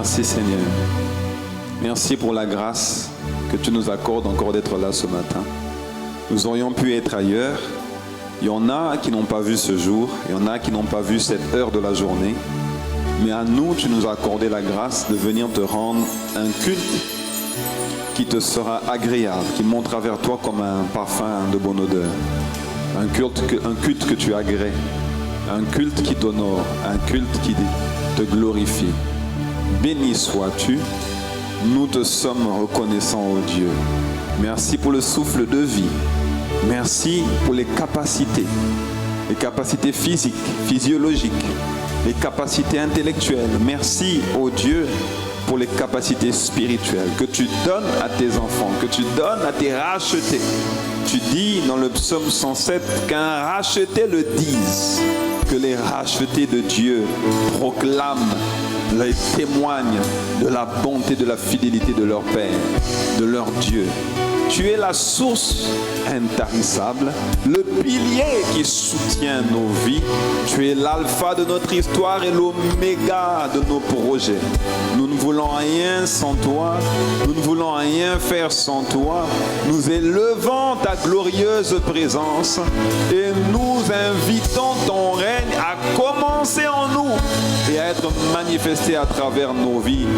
Merci Seigneur. Merci pour la grâce que tu nous accordes encore d'être là ce matin. Nous aurions pu être ailleurs. Il y en a qui n'ont pas vu ce jour. Il y en a qui n'ont pas vu cette heure de la journée. Mais à nous, tu nous as accordé la grâce de venir te rendre un culte qui te sera agréable, qui montera vers toi comme un parfum de bonne odeur. Un culte que tu agrées. Un culte qui t'honore. Un culte qui te glorifie. Béni sois-tu. Nous te sommes reconnaissants, ô Dieu. Merci pour le souffle de vie. Merci pour les capacités physiques, physiologiques, les capacités intellectuelles. Merci, ô Dieu, pour les capacités spirituelles que tu donnes à tes enfants, que tu donnes à tes rachetés. Tu dis dans le psaume 107 qu'un racheté le dise, que les rachetés de Dieu proclament, les témoignent de la bonté, de la fidélité de leur Père, de leur Dieu. Tu es la source intarissable, le pilier qui soutient nos vies. Tu es l'alpha de notre histoire et l'oméga de nos projets. Nous ne voulons rien sans toi, nous ne voulons rien faire sans toi. Nous élevons ta glorieuse présence et nous invitons ton règne à commencer en nous et à être manifesté à travers nos vies.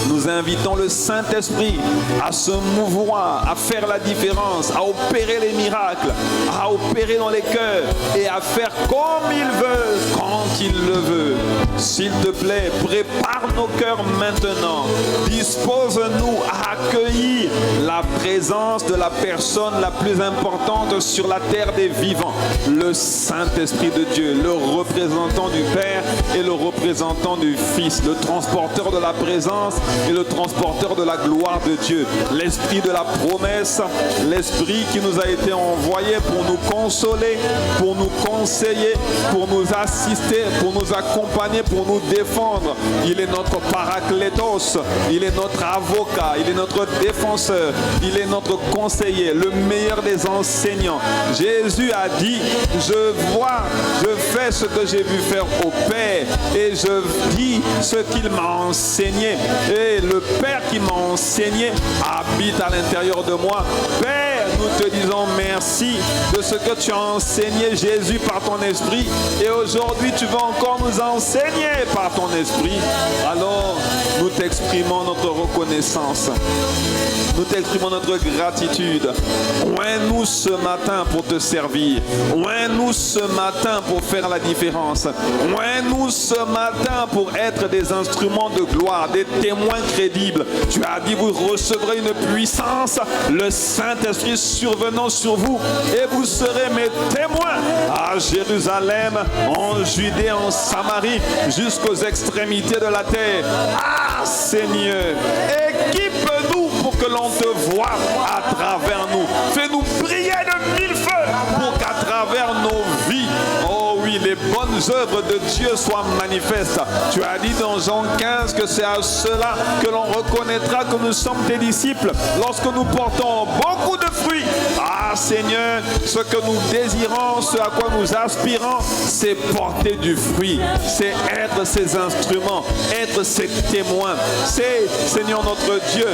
Nous invitons le Saint-Esprit à se mouvoir, à faire la différence, à opérer les miracles, à opérer dans les cœurs et à faire comme il veut, quand il le veut. S'il te plaît, prépare nos cœurs maintenant. Dispose-nous à accueillir la présence de la personne la plus importante sur la terre des vivants, le Saint-Esprit de Dieu, le représentant du Père et le représentant du Fils, le transporteur de la présence et le transporteur de la gloire de Dieu, l'esprit de la promesse, l'esprit qui nous a été envoyé pour nous consoler, pour nous conseiller, pour nous assister, pour nous accompagner, pour nous défendre. Il est notre paraclétos, il est notre avocat, il est notre défenseur, il est notre conseiller, le meilleur des enseignants. Jésus a dit, je fais ce que j'ai vu faire au Père et je dis ce qu'il m'a enseigné. Et le Père qui m'a enseigné habite à l'intérieur de moi. Père, nous te disons merci de ce que tu as enseigné, Jésus, par ton esprit. Et aujourd'hui, tu vas encore nous enseigner par ton esprit. Alors, nous t'exprimons notre reconnaissance. Nous t'exprimons notre gratitude. Oins-nous ce matin pour te servir. Oins-nous ce matin pour faire la différence. Oins-nous ce matin pour être des instruments de gloire, des témoins crédibles. Tu as dit, vous recevrez une puissance, le Saint-Esprit survenant sur vous, et vous serez mes témoins à Jérusalem, en Judée, en Samarie, jusqu'aux extrémités de la terre. Ah, Seigneur, équipe-nous pour que l'on te voie à travers nous. Fais-nous briller de mille feux pour qu'à travers nos vies, oh oui, les bonnes œuvres de Dieu soient manifestes. Tu as dit dans Jean 15 que c'est à cela que l'on reconnaîtra que nous sommes tes disciples lorsque nous portons beaucoup de fruits. Ah Seigneur, ce que nous désirons, ce à quoi nous aspirons, c'est porter du fruit, c'est être ces instruments, être ces témoins. C'est, Seigneur notre Dieu,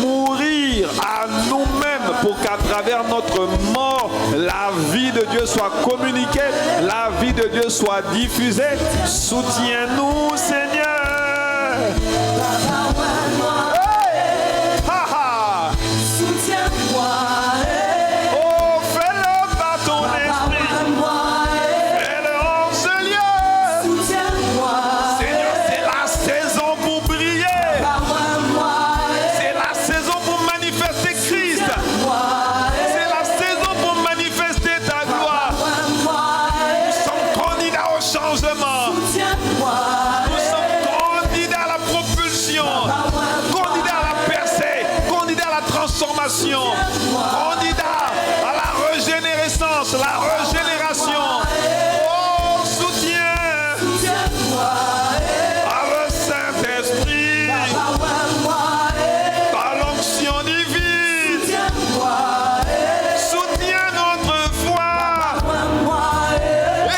mourir à nous-mêmes pour qu'à travers notre mort, la vie de Dieu soit communiquée, la vie de Dieu soit diffusée. Soutiens-nous, Seigneur. Hey! Ha, ha! Soutiens-moi. Oh, fais-le par ton esprit. Fais-le en ce lieu. Soutiens-moi. Seigneur, c'est la saison pour briller. C'est la saison pour manifester Christ. C'est la saison pour manifester ta gloire. Nous sommes candidats au changement. Nous sommes candidats à la propulsion, candidats à la percée, candidats à la transformation, candidats à la régénérescence, la régénération. Oh, soutiens par le Saint-Esprit, par l'onction divine. Soutiens notre foi.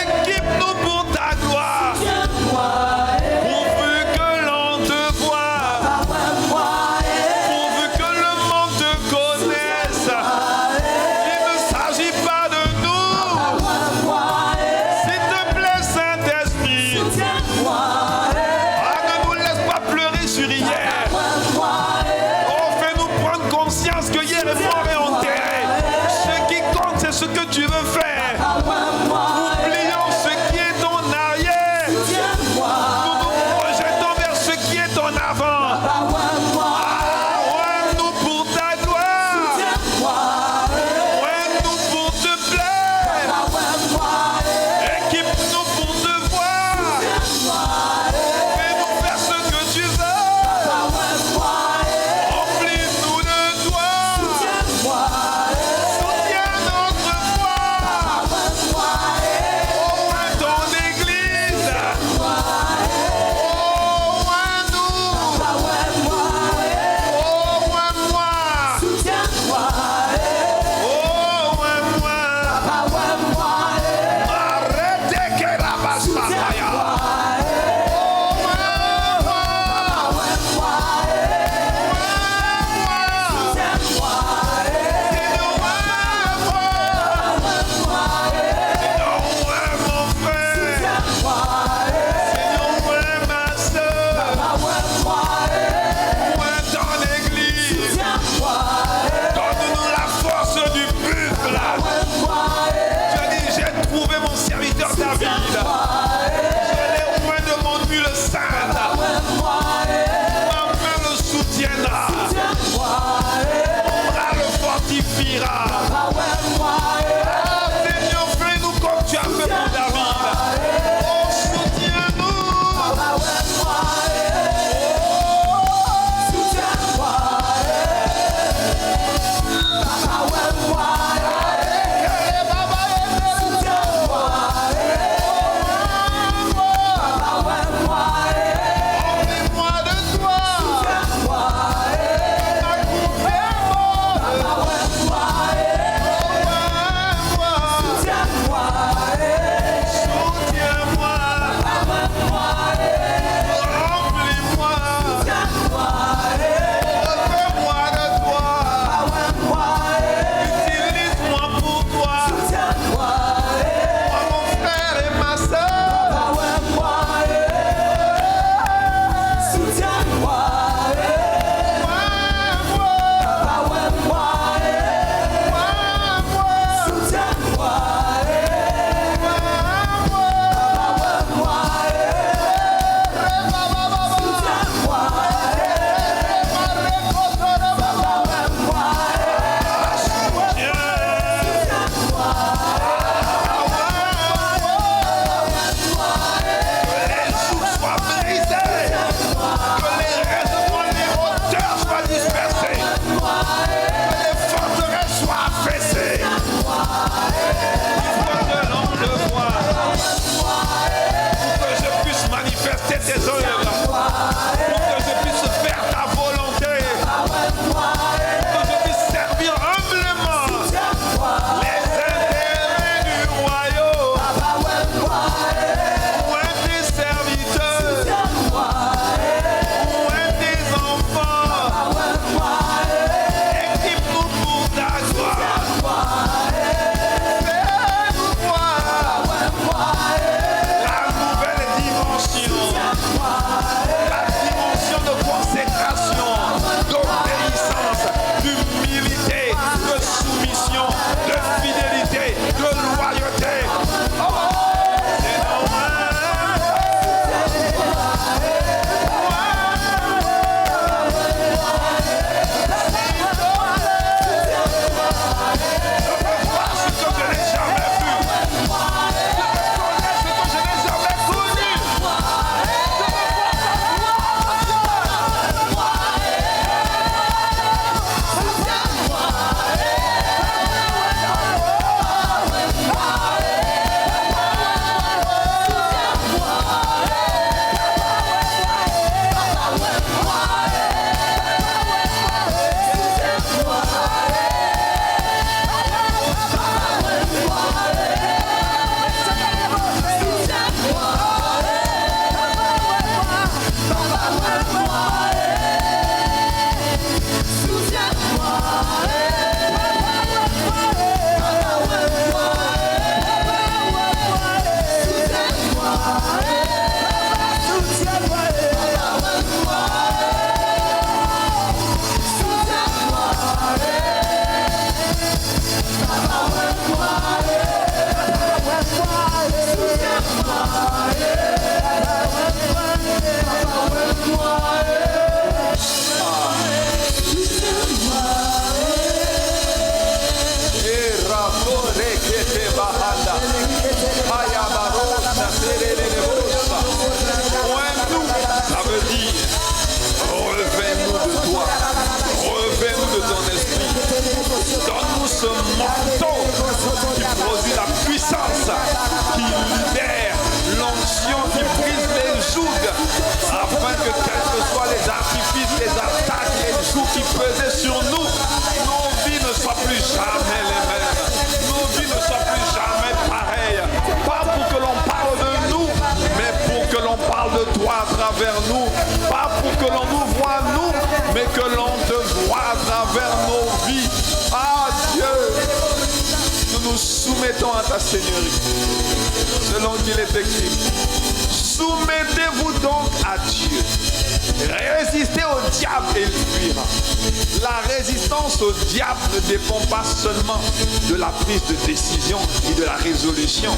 Équipe-nous pour ta gloire. Pourvu que l'on te voie à ta seigneurie. Selon qu'il est écrit, soumettez-vous donc à Dieu. Résistez au diable et il fuira. La résistance au diable ne dépend pas seulement de la prise de décision et de la résolution,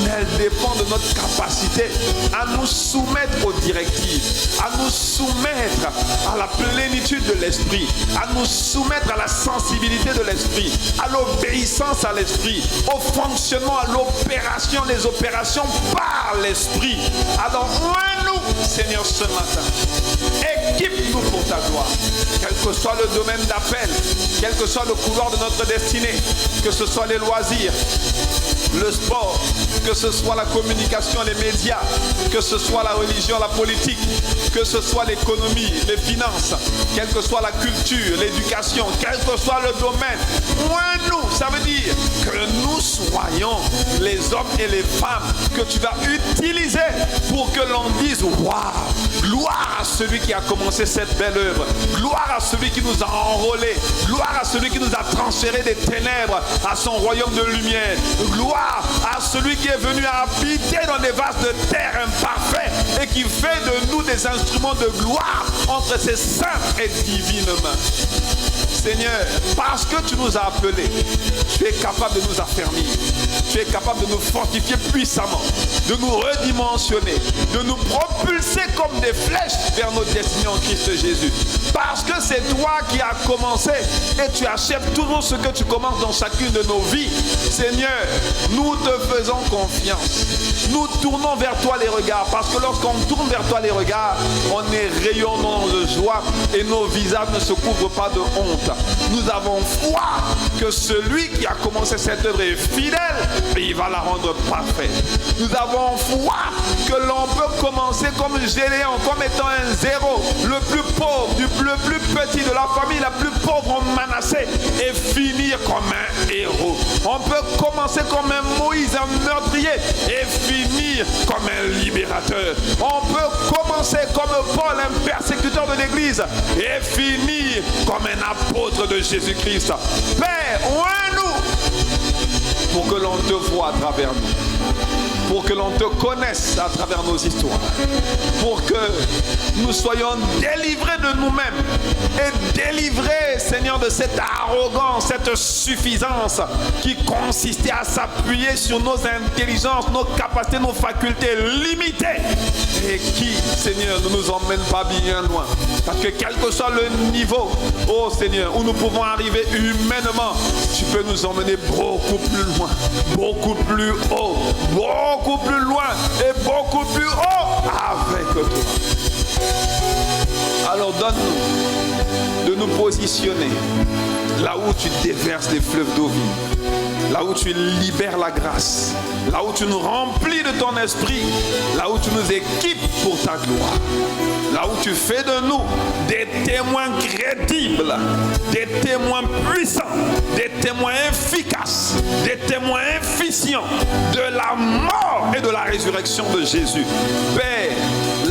mais elle dépend de notre capacité à nous soumettre aux directives, à nous soumettre à la plénitude de l'esprit, à nous soumettre à la sensibilité de l'esprit, à l'obéissance à l'esprit, au fonctionnement, à l'opération, les opérations par l'esprit. Alors, nous, Seigneur, ce matin, équipe-nous pour ta gloire, quel que soit le domaine d'appel, quel que soit le couloir de notre destinée, que ce soit les loisirs, le sport, que ce soit la communication, les médias, que ce soit la religion, la politique, que ce soit l'économie, les finances, quelle que soit la culture, l'éducation, quel que soit le domaine. Nous, ça veut dire que nous soyons les hommes et les femmes que tu vas utiliser pour que l'on dise waouh, gloire à celui qui a commencé cette belle œuvre, gloire à celui qui nous a enrôlés, gloire à celui qui nous a transférés des ténèbres à son royaume de lumière, gloire à celui qui est venu habiter dans des vases de terre imparfaits et qui fait de nous des instruments de gloire entre ses saintes et divines mains. Seigneur, parce que tu nous as appelés, tu es capable de nous affermir, tu es capable de nous fortifier puissamment, de nous redimensionner, de nous propulser comme des flèches vers notre destinée en Christ Jésus. Parce que c'est toi qui as commencé et tu achèves toujours ce que tu commences dans chacune de nos vies. Seigneur, nous te faisons confiance. Nous tournons vers toi les regards, parce que lorsqu'on tourne vers toi les regards, on est rayonnant de joie et nos visages ne se couvrent pas de honte. Nous avons foi que celui qui a commencé cette œuvre est fidèle et il va la rendre parfaite. Nous avons foi que l'on peut commencer comme Gédéon, comme étant un zéro, le plus pauvre, le plus petit de la famille, la plus pauvre en Manassé, et finir comme un héros. On peut commencer comme un Moïse, un meurtrier, et finir comme un libérateur. On peut commencer comme Paul, un persécuteur de l'Église, et finir comme un apôtre de Jésus-Christ. Père, oins-nous pour que l'on te voie à travers nous, pour que l'on te connaisse à travers nos histoires, pour que nous soyons délivrés de nous-mêmes et délivrés, Seigneur, de cette arrogance, cette suffisance qui consistait à s'appuyer sur nos intelligences, nos capacités, nos facultés limitées et qui, Seigneur, ne nous emmène pas bien loin. Parce que quel que soit le niveau, oh Seigneur, où nous pouvons arriver humainement, tu peux nous emmener beaucoup plus loin, beaucoup plus haut, beaucoup plus loin et beaucoup plus haut avec toi. Alors donne-nous de nous positionner là où tu déverses des fleuves d'eau vive, là où tu libères la grâce, là où tu nous remplis de ton esprit, là où tu nous équipes pour ta gloire, là où tu fais de nous des témoins crédibles, des témoins puissants, des témoins efficaces, des témoins efficients de la mort et de la résurrection de Jésus. Père,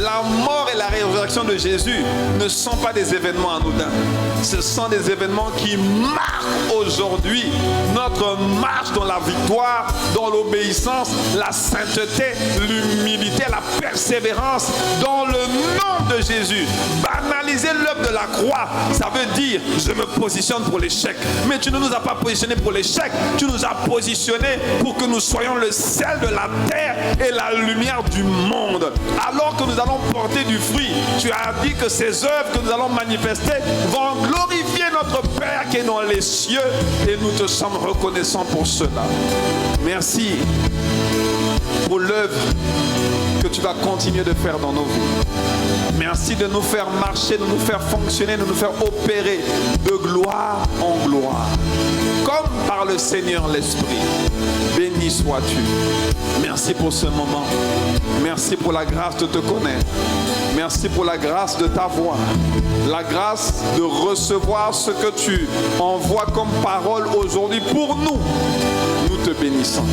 la mort et la résurrection de Jésus ne sont pas des événements anodins. Ce sont des événements qui marquent aujourd'hui notre marche dans la victoire, dans l'obéissance, la sainteté, l'humilité, la persévérance dans le nom de Jésus. Banaliser l'œuvre de la croix, ça veut dire je me positionne pour l'échec. Mais tu ne nous as pas positionnés pour l'échec, tu nous as positionnés pour que nous soyons le sel de la terre et la lumière du monde. Alors que nous allons porter du fruit, tu as dit que ces œuvres que nous allons manifester vont glorifier notre Père qui est dans les cieux et nous te sommes reconnaissants pour cela. Merci pour l'œuvre que tu vas continuer de faire dans nos vies. Merci de nous faire marcher, de nous faire fonctionner, de nous faire opérer de gloire en gloire, comme par le Seigneur l'Esprit. Béni sois-tu. Merci pour ce moment. Merci pour la grâce de te connaître. Merci pour la grâce de ta voix. La grâce de recevoir ce que tu envoies comme parole aujourd'hui pour nous. Nous te bénissons.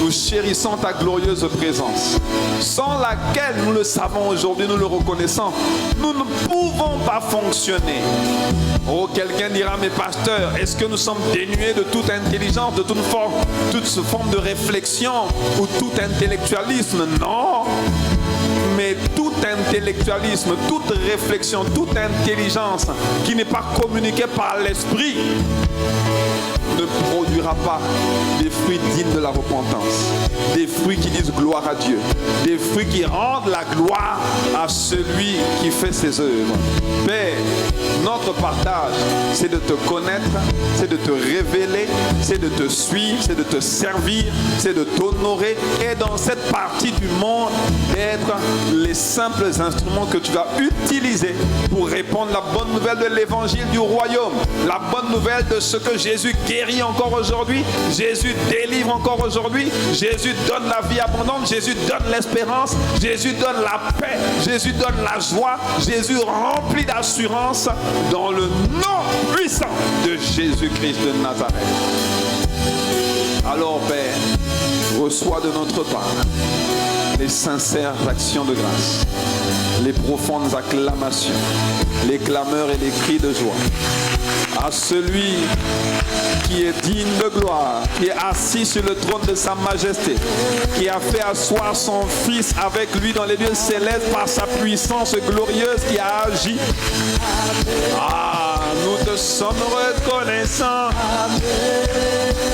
Nous chérissons ta glorieuse présence, sans laquelle, nous le savons aujourd'hui, nous le reconnaissons, nous ne pouvons pas fonctionner. Oh, quelqu'un dira, mais pasteur, est-ce que nous sommes dénués de toute intelligence, de toute forme de réflexion ou tout intellectualisme? Non. Mais tout intellectualisme, toute réflexion, toute intelligence qui n'est pas communiquée par l'esprit ne produira pas des fruits dignes de la repentance, des fruits qui disent gloire à Dieu, des fruits qui rendent la gloire à celui qui fait ses œuvres. Père, notre partage, c'est de te connaître, c'est de te révéler, c'est de te suivre, c'est de te servir, c'est de t'honorer et dans cette partie du monde d'être les simples instruments que tu vas utiliser pour répondre la bonne nouvelle de l'évangile du royaume, la bonne nouvelle de ce que Jésus guérit encore aujourd'hui, Jésus délivre encore aujourd'hui, Jésus donne la vie abondante, Jésus donne l'espérance, Jésus donne la paix, Jésus donne la joie, Jésus remplit d'assurance dans le nom puissant de Jésus-Christ de Nazareth. Alors Père, reçois de notre part les sincères actions de grâce, les profondes acclamations, les clameurs et les cris de joie à celui qui est digne de gloire, qui est assis sur le trône de sa majesté, qui a fait asseoir son Fils avec lui dans les lieux célestes par sa puissance glorieuse, qui a agi. Ah, nous te sommes reconnaissants.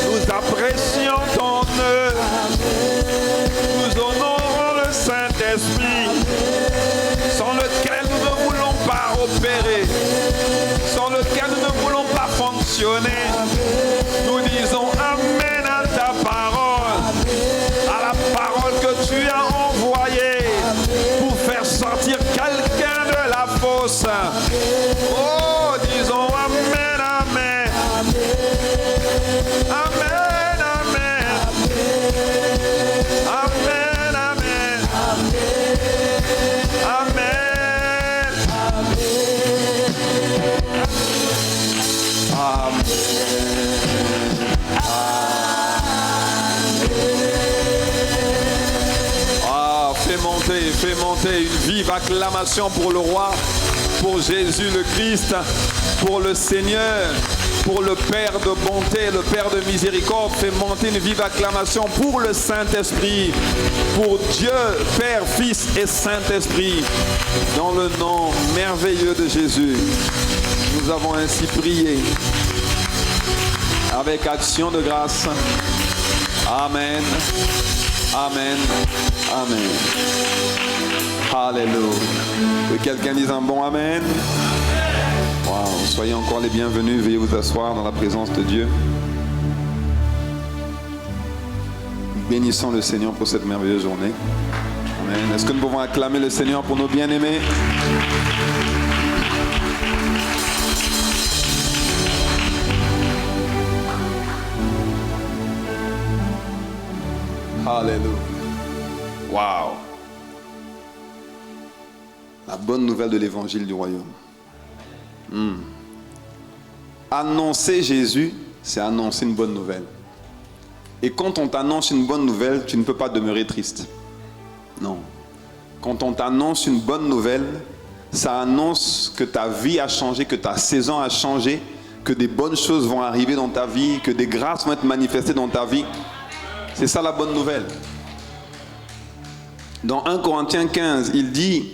Nous apprécions ton œuvre. Nous honorons le Saint-Esprit, sans lequel nous ne voulons pas opérer, sans lequel nous ne voulons pas fonctionner. Nous disons Amen à ta parole, à la parole que tu as envoyée pour faire sortir quelqu'un de la fosse. Oh, disons Amen, Amen. Amen, Amen. Amen, Amen. Amen. Amen. Ah, fais monter une vive acclamation pour le roi, pour Jésus le Christ, pour le Seigneur, pour le Père de bonté, le Père de miséricorde. Fais monter une vive acclamation pour le Saint-Esprit, pour Dieu, Père, Fils et Saint-Esprit. Dans le nom merveilleux de Jésus, nous avons ainsi prié avec action de grâce. Amen. Amen. Amen. Alléluia. Que quelqu'un dise un bon Amen. Wow. Soyez encore les bienvenus. Veuillez vous asseoir dans la présence de Dieu. Bénissons le Seigneur pour cette merveilleuse journée. Amen. Est-ce que nous pouvons acclamer le Seigneur pour nos bien-aimés? Alléluia. Wow. La bonne nouvelle de l'évangile du royaume. Annoncer Jésus, c'est annoncer une bonne nouvelle. Et quand on t'annonce une bonne nouvelle, tu ne peux pas demeurer triste. Non. Quand on t'annonce une bonne nouvelle, ça annonce que ta vie a changé, que ta saison a changé, que des bonnes choses vont arriver dans ta vie, que des grâces vont être manifestées dans ta vie. C'est ça la bonne nouvelle. Dans 1 Corinthiens 15, il dit: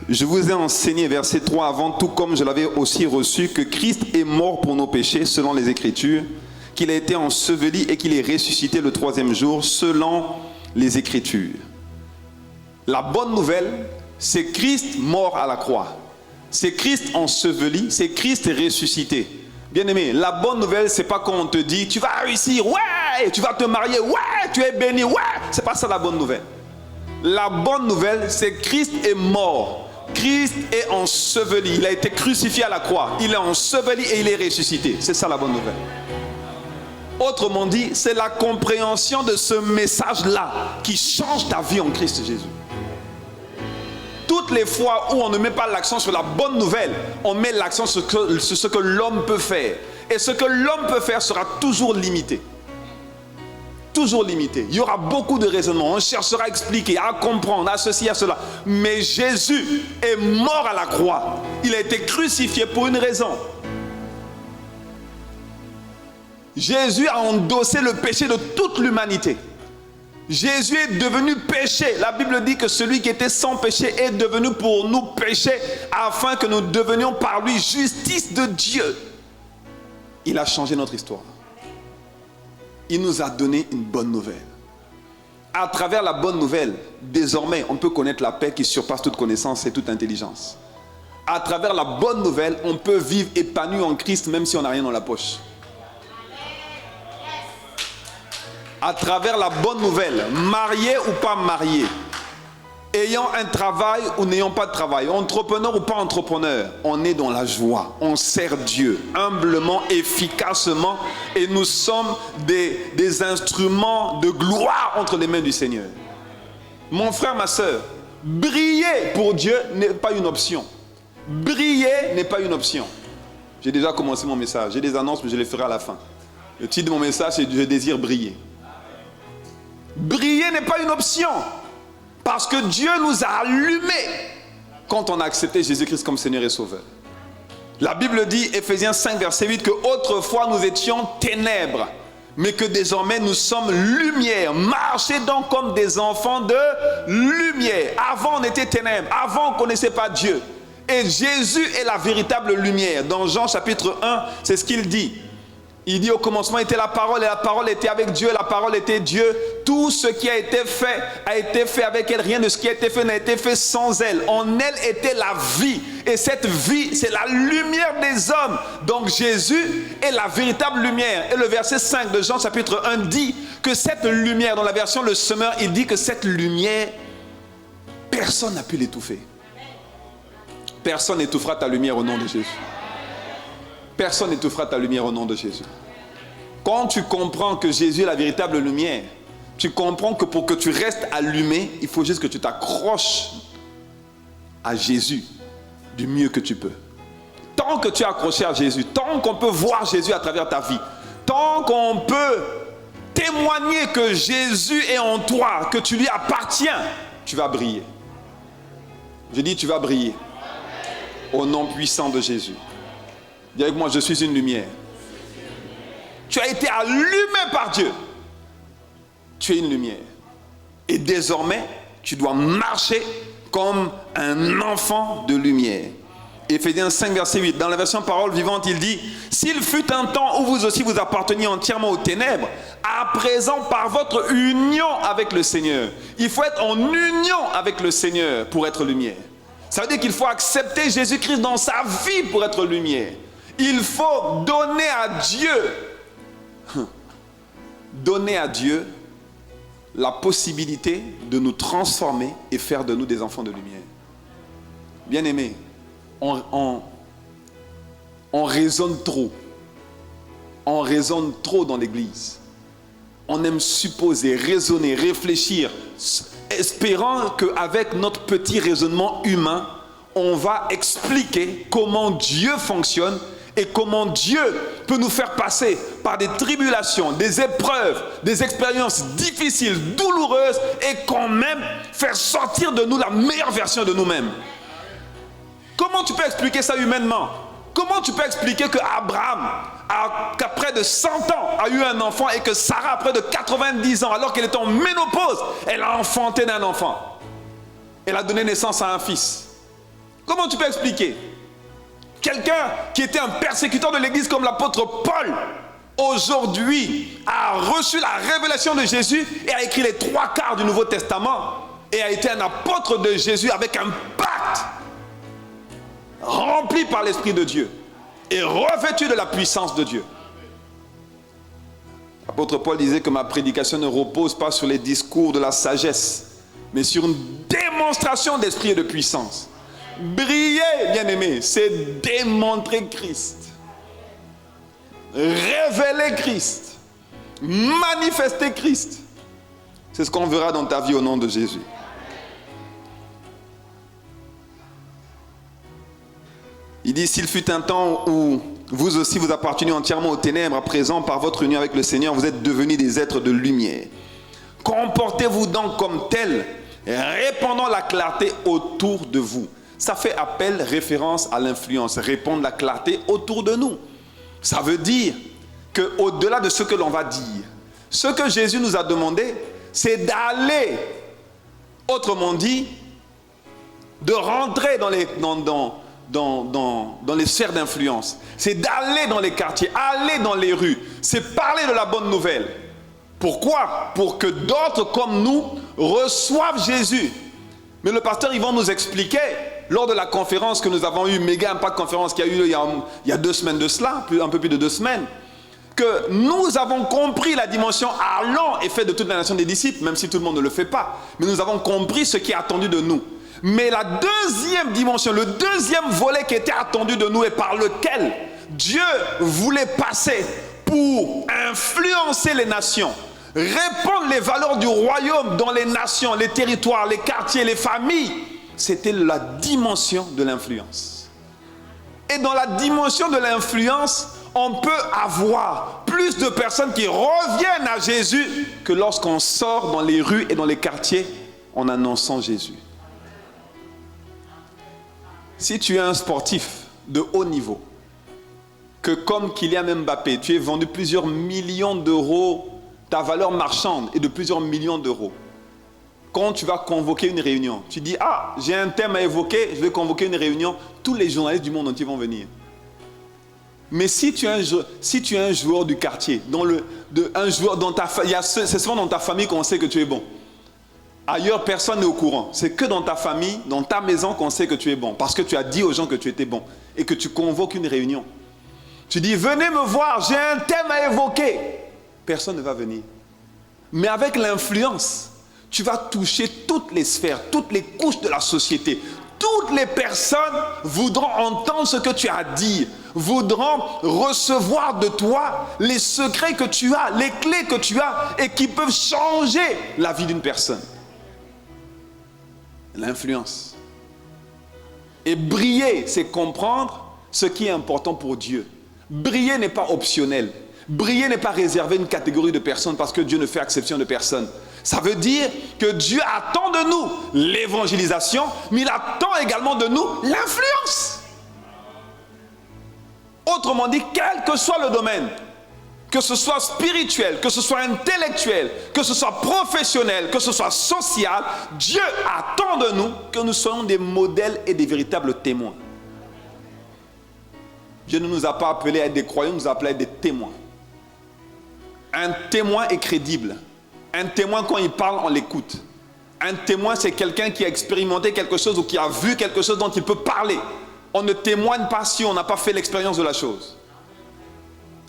je vous ai enseigné, verset 3, avant tout comme je l'avais aussi reçu, que Christ est mort pour nos péchés, selon les Écritures, qu'il a été enseveli et qu'il est ressuscité le troisième jour, selon les Écritures. La bonne nouvelle, c'est Christ mort à la croix. C'est Christ enseveli, c'est Christ ressuscité. Bien-aimé, la bonne nouvelle, c'est pas quand on te dit tu vas réussir, ouais, tu vas te marier, ouais, tu es béni, ouais. C'est pas ça la bonne nouvelle. La bonne nouvelle, c'est Christ est mort. Christ est enseveli. Il a été crucifié à la croix. Il est enseveli et il est ressuscité. C'est ça la bonne nouvelle. Autrement dit, c'est la compréhension de ce message-là qui change ta vie en Christ Jésus. Toutes les fois où on ne met pas l'accent sur la bonne nouvelle, on met l'accent sur ce que l'homme peut faire. Et ce que l'homme peut faire sera toujours limité. toujours limité. Il y aura beaucoup de raisonnements. On cherchera à expliquer, à comprendre, à ceci, à cela. Mais Jésus est mort à la croix. Il a été crucifié pour une raison. Jésus a endossé le péché de toute l'humanité. Jésus est devenu péché. La Bible dit que celui qui était sans péché est devenu pour nous péché, afin que nous devenions par lui justice de Dieu. Il a changé notre histoire. Il nous a donné une bonne nouvelle. À travers la bonne nouvelle, désormais, on peut connaître la paix qui surpasse toute connaissance et toute intelligence. À travers la bonne nouvelle, on peut vivre épanoui en Christ même si on n'a rien dans la poche. À travers la bonne nouvelle, marié ou pas marié, ayant un travail ou n'ayant pas de travail, entrepreneur ou pas entrepreneur, on est dans la joie, on sert Dieu humblement, efficacement, et nous sommes des instruments de gloire entre les mains du Seigneur. Mon frère, ma soeur, briller pour Dieu n'est pas une option. Briller n'est pas une option. J'ai déjà commencé mon message, j'ai des annonces, mais je les ferai à la fin. Le titre de mon message, c'est « Je désire briller ». Briller n'est pas une option. Parce que Dieu nous a allumés quand on a accepté Jésus-Christ comme Seigneur et Sauveur. La Bible dit, Éphésiens 5, verset 8, que autrefois nous étions ténèbres, mais que désormais nous sommes lumière. Marchez donc comme des enfants de lumière. Avant on était ténèbres, avant on ne connaissait pas Dieu. Et Jésus est la véritable lumière. Dans Jean chapitre 1, c'est ce qu'il dit. Il dit au commencement était la parole et la parole était avec Dieu, la parole était Dieu. Tout ce qui a été fait avec elle. Rien de ce qui a été fait n'a été fait sans elle. En elle était la vie. Et cette vie, c'est la lumière des hommes. Donc Jésus est la véritable lumière. Et le verset 5 de Jean chapitre 1 dit que cette lumière, dans la version Le Semeur, il dit que cette lumière, personne n'a pu l'étouffer. Personne n'étouffera ta lumière au nom de Jésus. Personne n'étouffera ta lumière au nom de Jésus. Quand tu comprends que Jésus est la véritable lumière, tu comprends que pour que tu restes allumé, il faut juste que tu t'accroches à Jésus du mieux que tu peux. Tant que tu es accroché à Jésus, tant qu'on peut voir Jésus à travers ta vie, tant qu'on peut témoigner que Jésus est en toi, que tu lui appartiens, tu vas briller. Je dis tu vas briller. Au nom puissant de Jésus. Dis avec moi, je suis une lumière. Tu as été allumé par Dieu. Tu es une lumière. Et désormais, tu dois marcher comme un enfant de lumière. Éphésiens 5, verset 8. Dans la version parole vivante, il dit « S'il fut un temps où vous aussi vous apparteniez entièrement aux ténèbres, à présent par votre union avec le Seigneur. » Il faut être en union avec le Seigneur pour être lumière. Ça veut dire qu'il faut accepter Jésus-Christ dans sa vie pour être lumière. Il faut donner à Dieu la possibilité de nous transformer et faire de nous des enfants de lumière. Bien-aimés, on raisonne trop. On raisonne trop dans l'église. On aime supposer, raisonner, réfléchir, espérant qu'avec notre petit raisonnement humain, on va expliquer comment Dieu fonctionne et comment Dieu peut nous faire passer par des tribulations, des épreuves, des expériences difficiles, douloureuses, et quand même faire sortir de nous la meilleure version de nous-mêmes. Comment tu peux expliquer ça humainement? Comment tu peux expliquer qu'Abraham, à près de 100 ans, a eu un enfant et que Sarah, à près de 90 ans, alors qu'elle était en ménopause, elle a enfanté d'un enfant. Elle a donné naissance à un fils. Comment tu peux expliquer? Quelqu'un qui était un persécuteur de l'église comme l'apôtre Paul, aujourd'hui a reçu la révélation de Jésus et a écrit les 3/4 du Nouveau Testament et a été un apôtre de Jésus avec un pacte rempli par l'Esprit de Dieu et revêtu de la puissance de Dieu. L'apôtre Paul disait que ma prédication ne repose pas sur les discours de la sagesse, mais sur une démonstration d'esprit et de puissance. Briller, bien-aimé, c'est démontrer Christ, révéler Christ, manifester Christ. C'est ce qu'on verra dans ta vie au nom de Jésus. Il dit, s'il fut un temps où vous aussi vous apparteniez entièrement aux ténèbres, à présent, par votre union avec le Seigneur, vous êtes devenus des êtres de lumière. Comportez-vous donc comme tels, répandant la clarté autour de vous. Ça fait appel, référence à l'influence, répandre la clarté autour de nous. Ça veut dire qu'au-delà de ce que l'on va dire, ce que Jésus nous a demandé, c'est d'aller, autrement dit, de rentrer dans les sphères d'influence. C'est d'aller dans les quartiers, aller dans les rues. C'est parler de la bonne nouvelle. Pourquoi? Pour que d'autres comme nous reçoivent Jésus. Mais le pasteur Yvan nous expliquait, lors de la conférence que nous avons eue, méga impact conférence qui a eu il y a 2 semaines de cela, un peu plus de 2 semaines, que nous avons compris la dimension allons et fait de toute la nation des disciples, même si tout le monde ne le fait pas. Mais nous avons compris ce qui est attendu de nous. Mais la deuxième dimension, le deuxième volet qui était attendu de nous et par lequel Dieu voulait passer pour influencer les nations, répandre les valeurs du royaume dans les nations, les territoires, les quartiers, les familles, c'était la dimension de l'influence. Et dans la dimension de l'influence, on peut avoir plus de personnes qui reviennent à Jésus que lorsqu'on sort dans les rues et dans les quartiers en annonçant Jésus. Si tu es un sportif de haut niveau, que comme Kylian Mbappé, tu es vendu plusieurs millions d'euros, ta valeur marchande est de plusieurs millions d'euros. Quand tu vas convoquer une réunion, tu dis, ah, j'ai un thème à évoquer, je vais convoquer une réunion, tous les journalistes du monde entier vont venir. Mais si tu es un joueur du quartier, c'est souvent dans ta famille qu'on sait que tu es bon. Ailleurs, personne n'est au courant. C'est que dans ta famille, dans ta maison qu'on sait que tu es bon. Parce que tu as dit aux gens que tu étais bon. Et que tu convoques une réunion. Tu dis, venez me voir, j'ai un thème à évoquer. Personne ne va venir. Mais avec l'influence, tu vas toucher toutes les sphères, toutes les couches de la société. Toutes les personnes voudront entendre ce que tu as à dire, voudront recevoir de toi les secrets que tu as, les clés que tu as et qui peuvent changer la vie d'une personne. L'influence. Et briller, c'est comprendre ce qui est important pour Dieu. Briller n'est pas optionnel. Briller n'est pas réservé à une catégorie de personnes parce que Dieu ne fait exception de personne. Ça veut dire que Dieu attend de nous l'évangélisation, mais il attend également de nous l'influence. Autrement dit, quel que soit le domaine, que ce soit spirituel, que ce soit intellectuel, que ce soit professionnel, que ce soit social, Dieu attend de nous que nous soyons des modèles et des véritables témoins. Dieu ne nous a pas appelés à être des croyants, il nous a appelés à être des témoins. Un témoin est crédible. Un témoin, quand il parle, on l'écoute. Un témoin, c'est quelqu'un qui a expérimenté quelque chose ou qui a vu quelque chose dont il peut parler. On ne témoigne pas si on n'a pas fait l'expérience de la chose.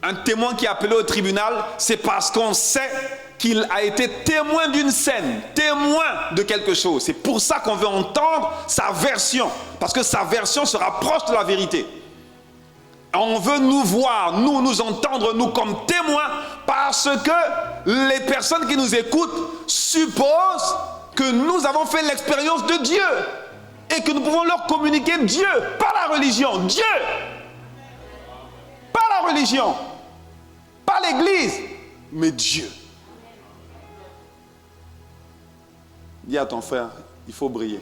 Un témoin qui est appelé au tribunal, c'est parce qu'on sait qu'il a été témoin d'une scène, témoin de quelque chose. C'est pour ça qu'on veut entendre sa version, parce que sa version se rapproche de la vérité. On veut nous voir, nous entendre, nous comme témoins, parce que les personnes qui nous écoutent supposent que nous avons fait l'expérience de Dieu et que nous pouvons leur communiquer Dieu, pas la religion, Dieu. Pas la religion, pas l'église, mais Dieu. Dis à ton frère, il faut briller.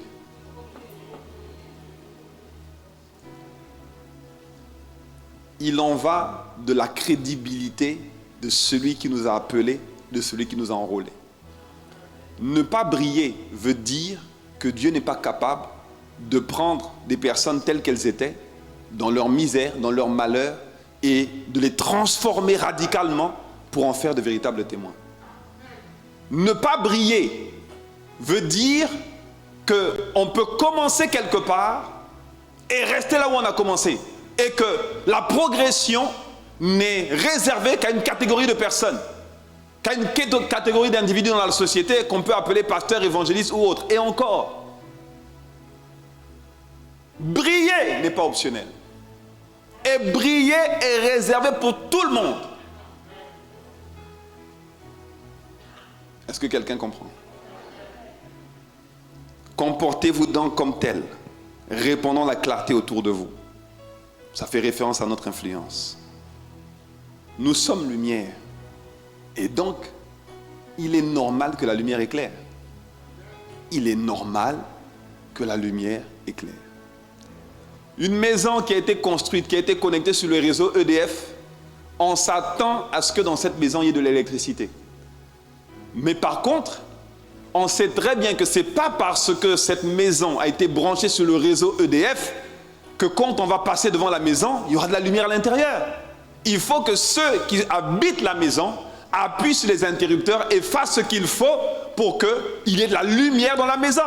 Il en va de la crédibilité de celui qui nous a appelés, de celui qui nous a enrôlés. Ne pas briller veut dire que Dieu n'est pas capable de prendre des personnes telles qu'elles étaient, dans leur misère, dans leur malheur, et de les transformer radicalement pour en faire de véritables témoins. Ne pas briller veut dire qu'on peut commencer quelque part et rester là où on a commencé. Et que la progression n'est réservée qu'à une catégorie de personnes, qu'à une catégorie d'individus dans la société qu'on peut appeler pasteur, évangéliste ou autre. Et encore, briller n'est pas optionnel. Et briller est réservé pour tout le monde. Est-ce que quelqu'un comprend? Comportez-vous donc comme tel, répandant la clarté autour de vous. Ça fait référence à notre influence. Nous sommes lumière. Et donc, il est normal que la lumière éclaire. Il est normal que la lumière éclaire. Une maison qui a été construite, qui a été connectée sur le réseau EDF, on s'attend à ce que dans cette maison, il y ait de l'électricité. Mais par contre, on sait très bien que ce n'est pas parce que cette maison a été branchée sur le réseau EDF que quand on va passer devant la maison, il y aura de la lumière à l'intérieur. Il faut que ceux qui habitent la maison appuient sur les interrupteurs et fassent ce qu'il faut pour qu'il y ait de la lumière dans la maison.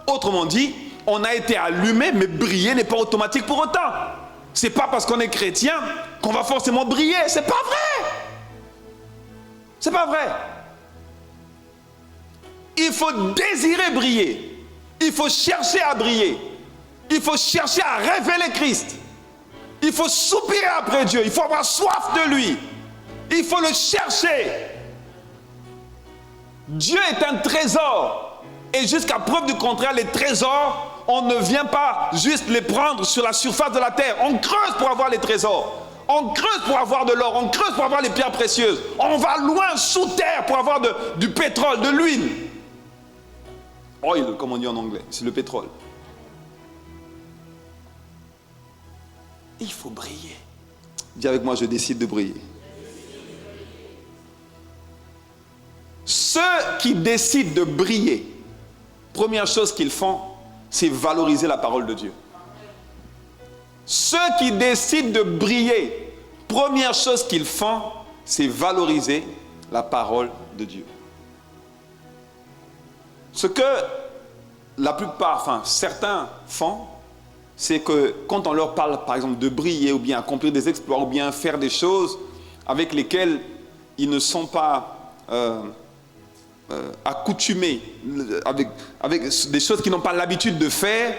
Autrement dit, on a été allumé, mais briller n'est pas automatique pour autant. Ce n'est pas parce qu'on est chrétien qu'on va forcément briller. Ce n'est pas vrai. Ce n'est pas vrai. Il faut désirer briller. Il faut chercher à briller. Il faut chercher à révéler Christ. Il faut soupirer après Dieu. Il faut avoir soif de lui. Il faut le chercher. Dieu est un trésor. Et jusqu'à preuve du contraire, les trésors, on ne vient pas juste les prendre sur la surface de la terre. On creuse pour avoir les trésors. On creuse pour avoir de l'or. On creuse pour avoir les pierres précieuses. On va loin sous terre pour avoir du pétrole, de l'huile. Oil, comme on dit en anglais, c'est le pétrole. Il faut briller. Dis avec moi, je décide de briller. Ceux qui décident de briller, première chose qu'ils font, c'est valoriser la parole de Dieu. Ceux qui décident de briller, première chose qu'ils font, c'est valoriser la parole de Dieu. Ce que la plupart, certains font, c'est que quand on leur parle, par exemple, de briller, ou bien accomplir des exploits, ou bien faire des choses avec lesquelles ils ne sont pas accoutumés, avec des choses qu'ils n'ont pas l'habitude de faire,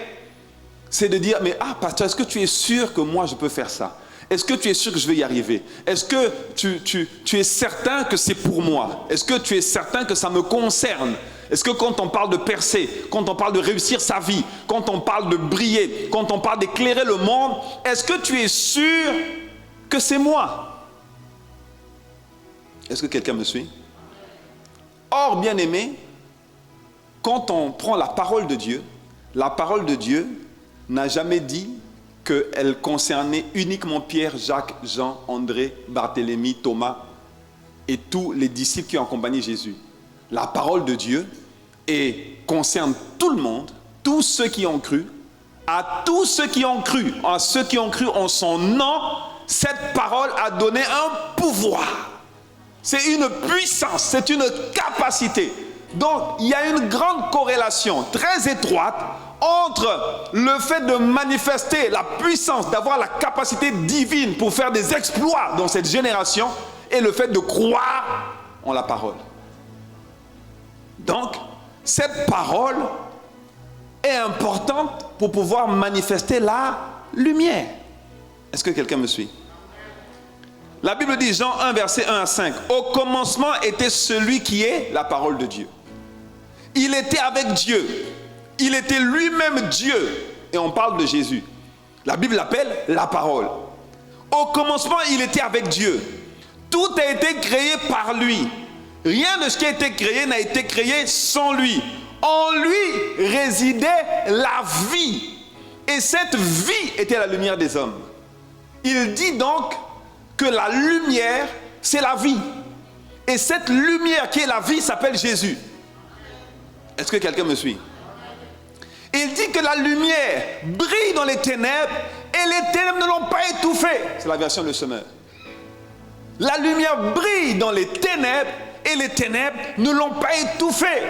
c'est de dire, mais pasteur, est-ce que tu es sûr que moi je peux faire ça? Est-ce que tu es sûr que je vais y arriver? Est-ce que tu es certain que c'est pour moi? Est-ce que tu es certain que ça me concerne? Est-ce que quand on parle de percer, quand on parle de réussir sa vie, quand on parle de briller, quand on parle d'éclairer le monde, est-ce que tu es sûr que c'est moi? Est-ce que quelqu'un me suit? Or, bien-aimé, quand on prend la parole de Dieu n'a jamais dit qu'elle concernait uniquement Pierre, Jacques, Jean, André, Barthélemy, Thomas et tous les disciples qui ont accompagné Jésus. La parole de Dieu concerne tout le monde, tous ceux qui ont cru, à tous ceux qui ont cru, à ceux qui ont cru en son nom, cette parole a donné un pouvoir. C'est une puissance, c'est une capacité. Donc, il y a une grande corrélation très étroite entre le fait de manifester la puissance, d'avoir la capacité divine pour faire des exploits dans cette génération et le fait de croire en la parole. Donc, cette parole est importante pour pouvoir manifester la lumière. Est-ce que quelqu'un me suit? La Bible dit, Jean 1, verset 1 à 5, « Au commencement était celui qui est la parole de Dieu. Il était avec Dieu. Il était lui-même Dieu. » Et on parle de Jésus. La Bible l'appelle la parole. Au commencement, il était avec Dieu. Tout a été créé par lui. Rien de ce qui a été créé n'a été créé sans lui. En lui résidait la vie. Et cette vie était la lumière des hommes. Il dit donc que la lumière, c'est la vie. Et cette lumière qui est la vie s'appelle Jésus. Est-ce que quelqu'un me suit? Il dit que la lumière brille dans les ténèbres et les ténèbres ne l'ont pas étouffée. C'est la version de Semeur. La lumière brille dans les ténèbres et les ténèbres ne l'ont pas étouffée.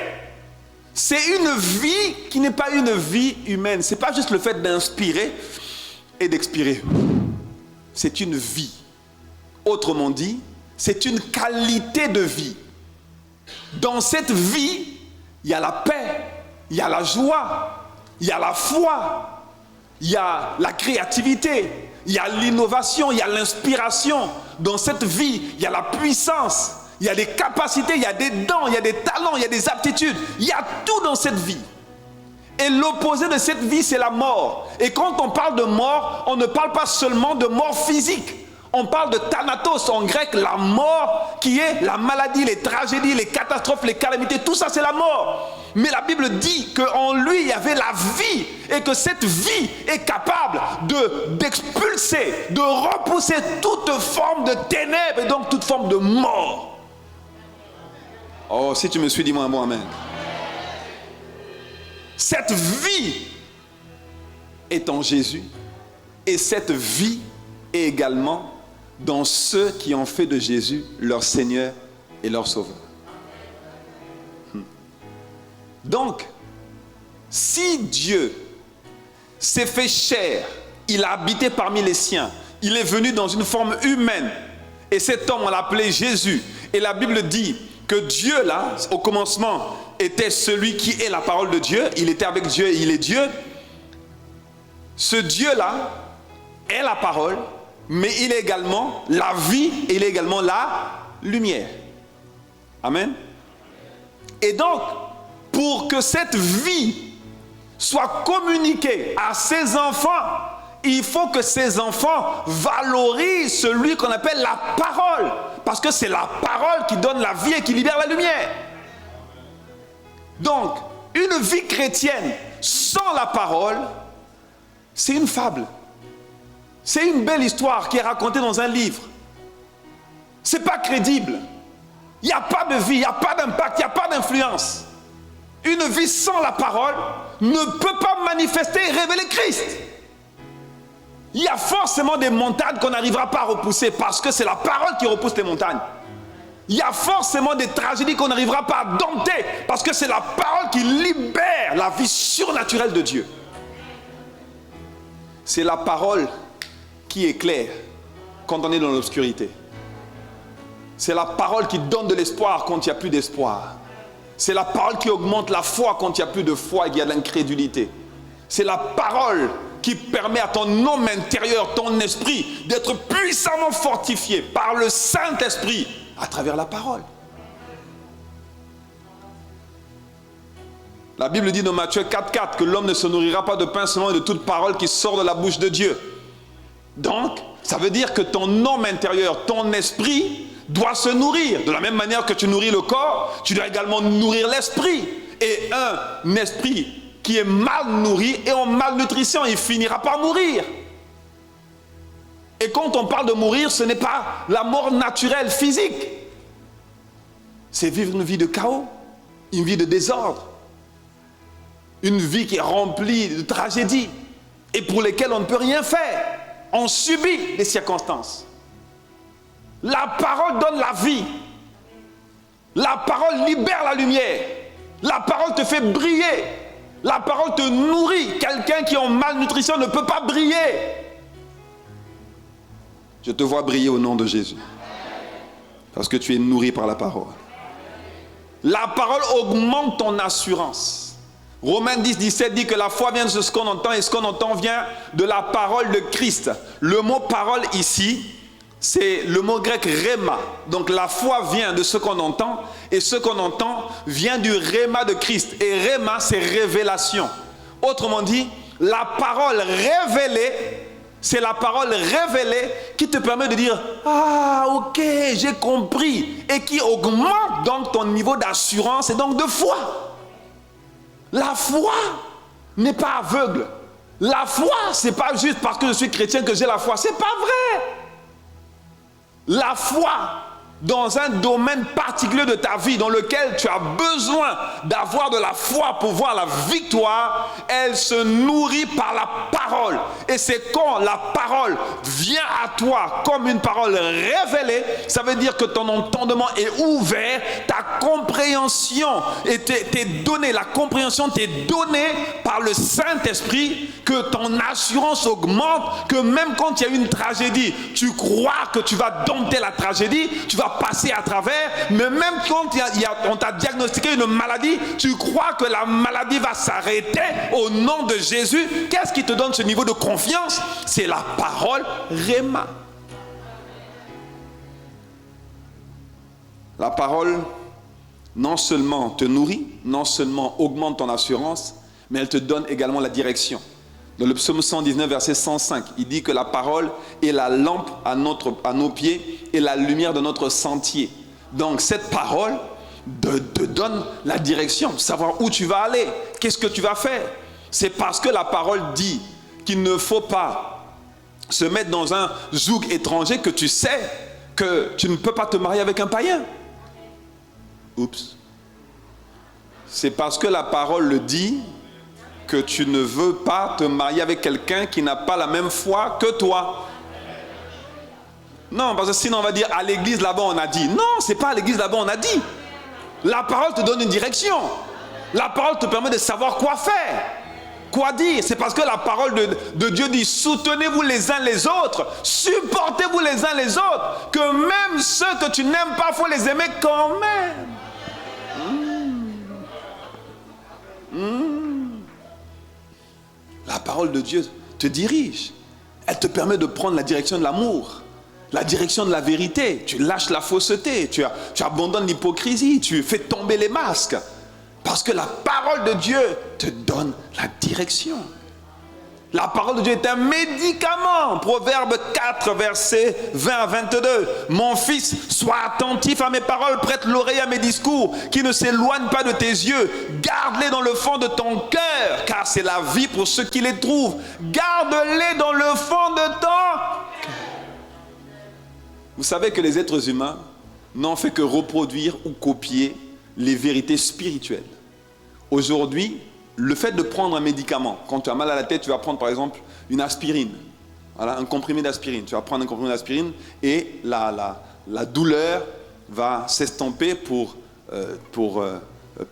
C'est une vie qui n'est pas une vie humaine. Ce n'est pas juste le fait d'inspirer et d'expirer. C'est une vie. Autrement dit, c'est une qualité de vie. Dans cette vie, il y a la paix, il y a la joie, il y a la foi, il y a la créativité, il y a l'innovation, il y a l'inspiration. Dans cette vie, il y a la puissance, il y a des capacités, il y a des dons, il y a des talents, il y a des aptitudes. Il y a tout dans cette vie. Et l'opposé de cette vie, c'est la mort. Et quand on parle de mort, on ne parle pas seulement de mort physique. On parle de thanatos en grec, la mort qui est la maladie, les tragédies, les catastrophes, les calamités. Tout ça, c'est la mort. Mais la Bible dit qu'en lui, il y avait la vie. Et que cette vie est capable d'expulser, de repousser toute forme de ténèbres et donc toute forme de mort. Oh, si tu me suis, dis-moi un mot, amen. Cette vie est en Jésus. Et cette vie est également dans ceux qui ont fait de Jésus leur Seigneur et leur Sauveur. Donc, si Dieu s'est fait chair, il a habité parmi les siens, il est venu dans une forme humaine, et cet homme, on l'appelait Jésus, et la Bible dit que Dieu, là, au commencement, était celui qui est la parole de Dieu, il était avec Dieu et il est Dieu. Ce Dieu-là est la parole, mais il est également la vie et il est également la lumière. Amen. Et donc, pour que cette vie soit communiquée à ses enfants, il faut que ces enfants valorisent celui qu'on appelle la parole. Parce que c'est la parole qui donne la vie et qui libère la lumière. Donc, une vie chrétienne sans la parole, c'est une fable. C'est une belle histoire qui est racontée dans un livre. Ce n'est pas crédible. Il n'y a pas de vie, il n'y a pas d'impact, il n'y a pas d'influence. Une vie sans la parole ne peut pas manifester et révéler Christ. Il y a forcément des montagnes qu'on n'arrivera pas à repousser parce que c'est la parole qui repousse les montagnes. Il y a forcément des tragédies qu'on n'arrivera pas à dompter parce que c'est la parole qui libère la vie surnaturelle de Dieu. C'est la parole qui éclaire quand on est dans l'obscurité. C'est la parole qui donne de l'espoir quand il n'y a plus d'espoir. C'est la parole qui augmente la foi quand il n'y a plus de foi et qu'il y a de l'incrédulité. C'est la parole qui permet à ton homme intérieur, ton esprit, d'être puissamment fortifié par le Saint-Esprit à travers la parole. La Bible dit dans Matthieu 4,4 que l'homme ne se nourrira pas de pain seulement et de toute parole qui sort de la bouche de Dieu. Donc, ça veut dire que ton homme intérieur, ton esprit, doit se nourrir. De la même manière que tu nourris le corps, tu dois également nourrir l'esprit. Et un esprit qui est mal nourri et en malnutrition, il finira par mourir. Et quand on parle de mourir, ce n'est pas la mort naturelle, physique. C'est vivre une vie de chaos, une vie de désordre, une vie qui est remplie de tragédies et pour lesquelles on ne peut rien faire. On subit les circonstances. La parole donne la vie. La parole libère la lumière. La parole te fait briller. La parole te nourrit. Quelqu'un qui est en malnutrition ne peut pas briller. Je te vois briller au nom de Jésus. Parce que tu es nourri par la parole. La parole augmente ton assurance. Romains 10, 17 dit que la foi vient de ce qu'on entend et ce qu'on entend vient de la parole de Christ. Le mot parole ici, c'est le mot grec rhéma. Donc la foi vient de ce qu'on entend et ce qu'on entend vient du rhéma de Christ. Et rhéma, c'est révélation. Autrement dit, la parole révélée, c'est la parole révélée qui te permet de dire « Ah, ok, j'ai compris » et qui augmente donc ton niveau d'assurance et donc de foi. La foi n'est pas aveugle. La foi, c'est pas juste parce que je suis chrétien que j'ai la foi. C'est pas vrai. La foi dans un domaine particulier de ta vie dans lequel tu as besoin d'avoir de la foi pour voir la victoire, elle se nourrit par la parole. Et c'est quand la parole vient à toi comme une parole révélée, ça veut dire que ton entendement est ouvert, ta compréhension t'est donnée, la compréhension t'est donnée par le Saint-Esprit, que ton assurance augmente, que même quand il y a une tragédie, tu crois que tu vas dompter la tragédie, tu vas passer à travers, mais même quand on t'a diagnostiqué une maladie, tu crois que la maladie va s'arrêter au nom de Jésus. Qu'est-ce qui te donne ce niveau de confiance? C'est la parole rhéma. La parole non seulement te nourrit, non seulement augmente ton assurance, mais elle te donne également la direction. Dans le psaume 119, verset 105, il dit que la parole est la lampe à nos pieds et la lumière de notre sentier. Donc cette parole te donne la direction, savoir où tu vas aller, qu'est-ce que tu vas faire. C'est parce que la parole dit qu'il ne faut pas se mettre dans un joug étranger que tu sais que tu ne peux pas te marier avec un païen. Oups. C'est parce que la parole le dit que tu ne veux pas te marier avec quelqu'un qui n'a pas la même foi que toi. Non, parce que sinon on va dire à l'église là-bas on a dit. Non, c'est pas à l'église là-bas on a dit. La parole te donne une direction. La parole te permet de savoir quoi faire, quoi dire. C'est parce que la parole de Dieu dit soutenez-vous les uns les autres, supportez-vous les uns les autres, que même ceux que tu n'aimes pas, il faut les aimer quand même. La parole de Dieu te dirige. Elle te permet de prendre la direction de l'amour, la direction de la vérité. Tu lâches la fausseté, tu abandonnes l'hypocrisie, tu fais tomber les masques. Parce que la parole de Dieu te donne la direction. La parole de Dieu est un médicament. Proverbe 4, versets 20 à 22. Mon fils, sois attentif à mes paroles, prête l'oreille à mes discours, qui ne s'éloignent pas de tes yeux. Garde-les dans le fond de ton cœur, car c'est la vie pour ceux qui les trouvent. Garde-les dans le fond de ton cœur. Vous savez que les êtres humains n'ont fait que reproduire ou copier les vérités spirituelles. Aujourd'hui, le fait de prendre un médicament, quand tu as mal à la tête, tu vas prendre par exemple une aspirine, voilà, un comprimé d'aspirine. Tu vas prendre un comprimé d'aspirine et la douleur va s'estomper pour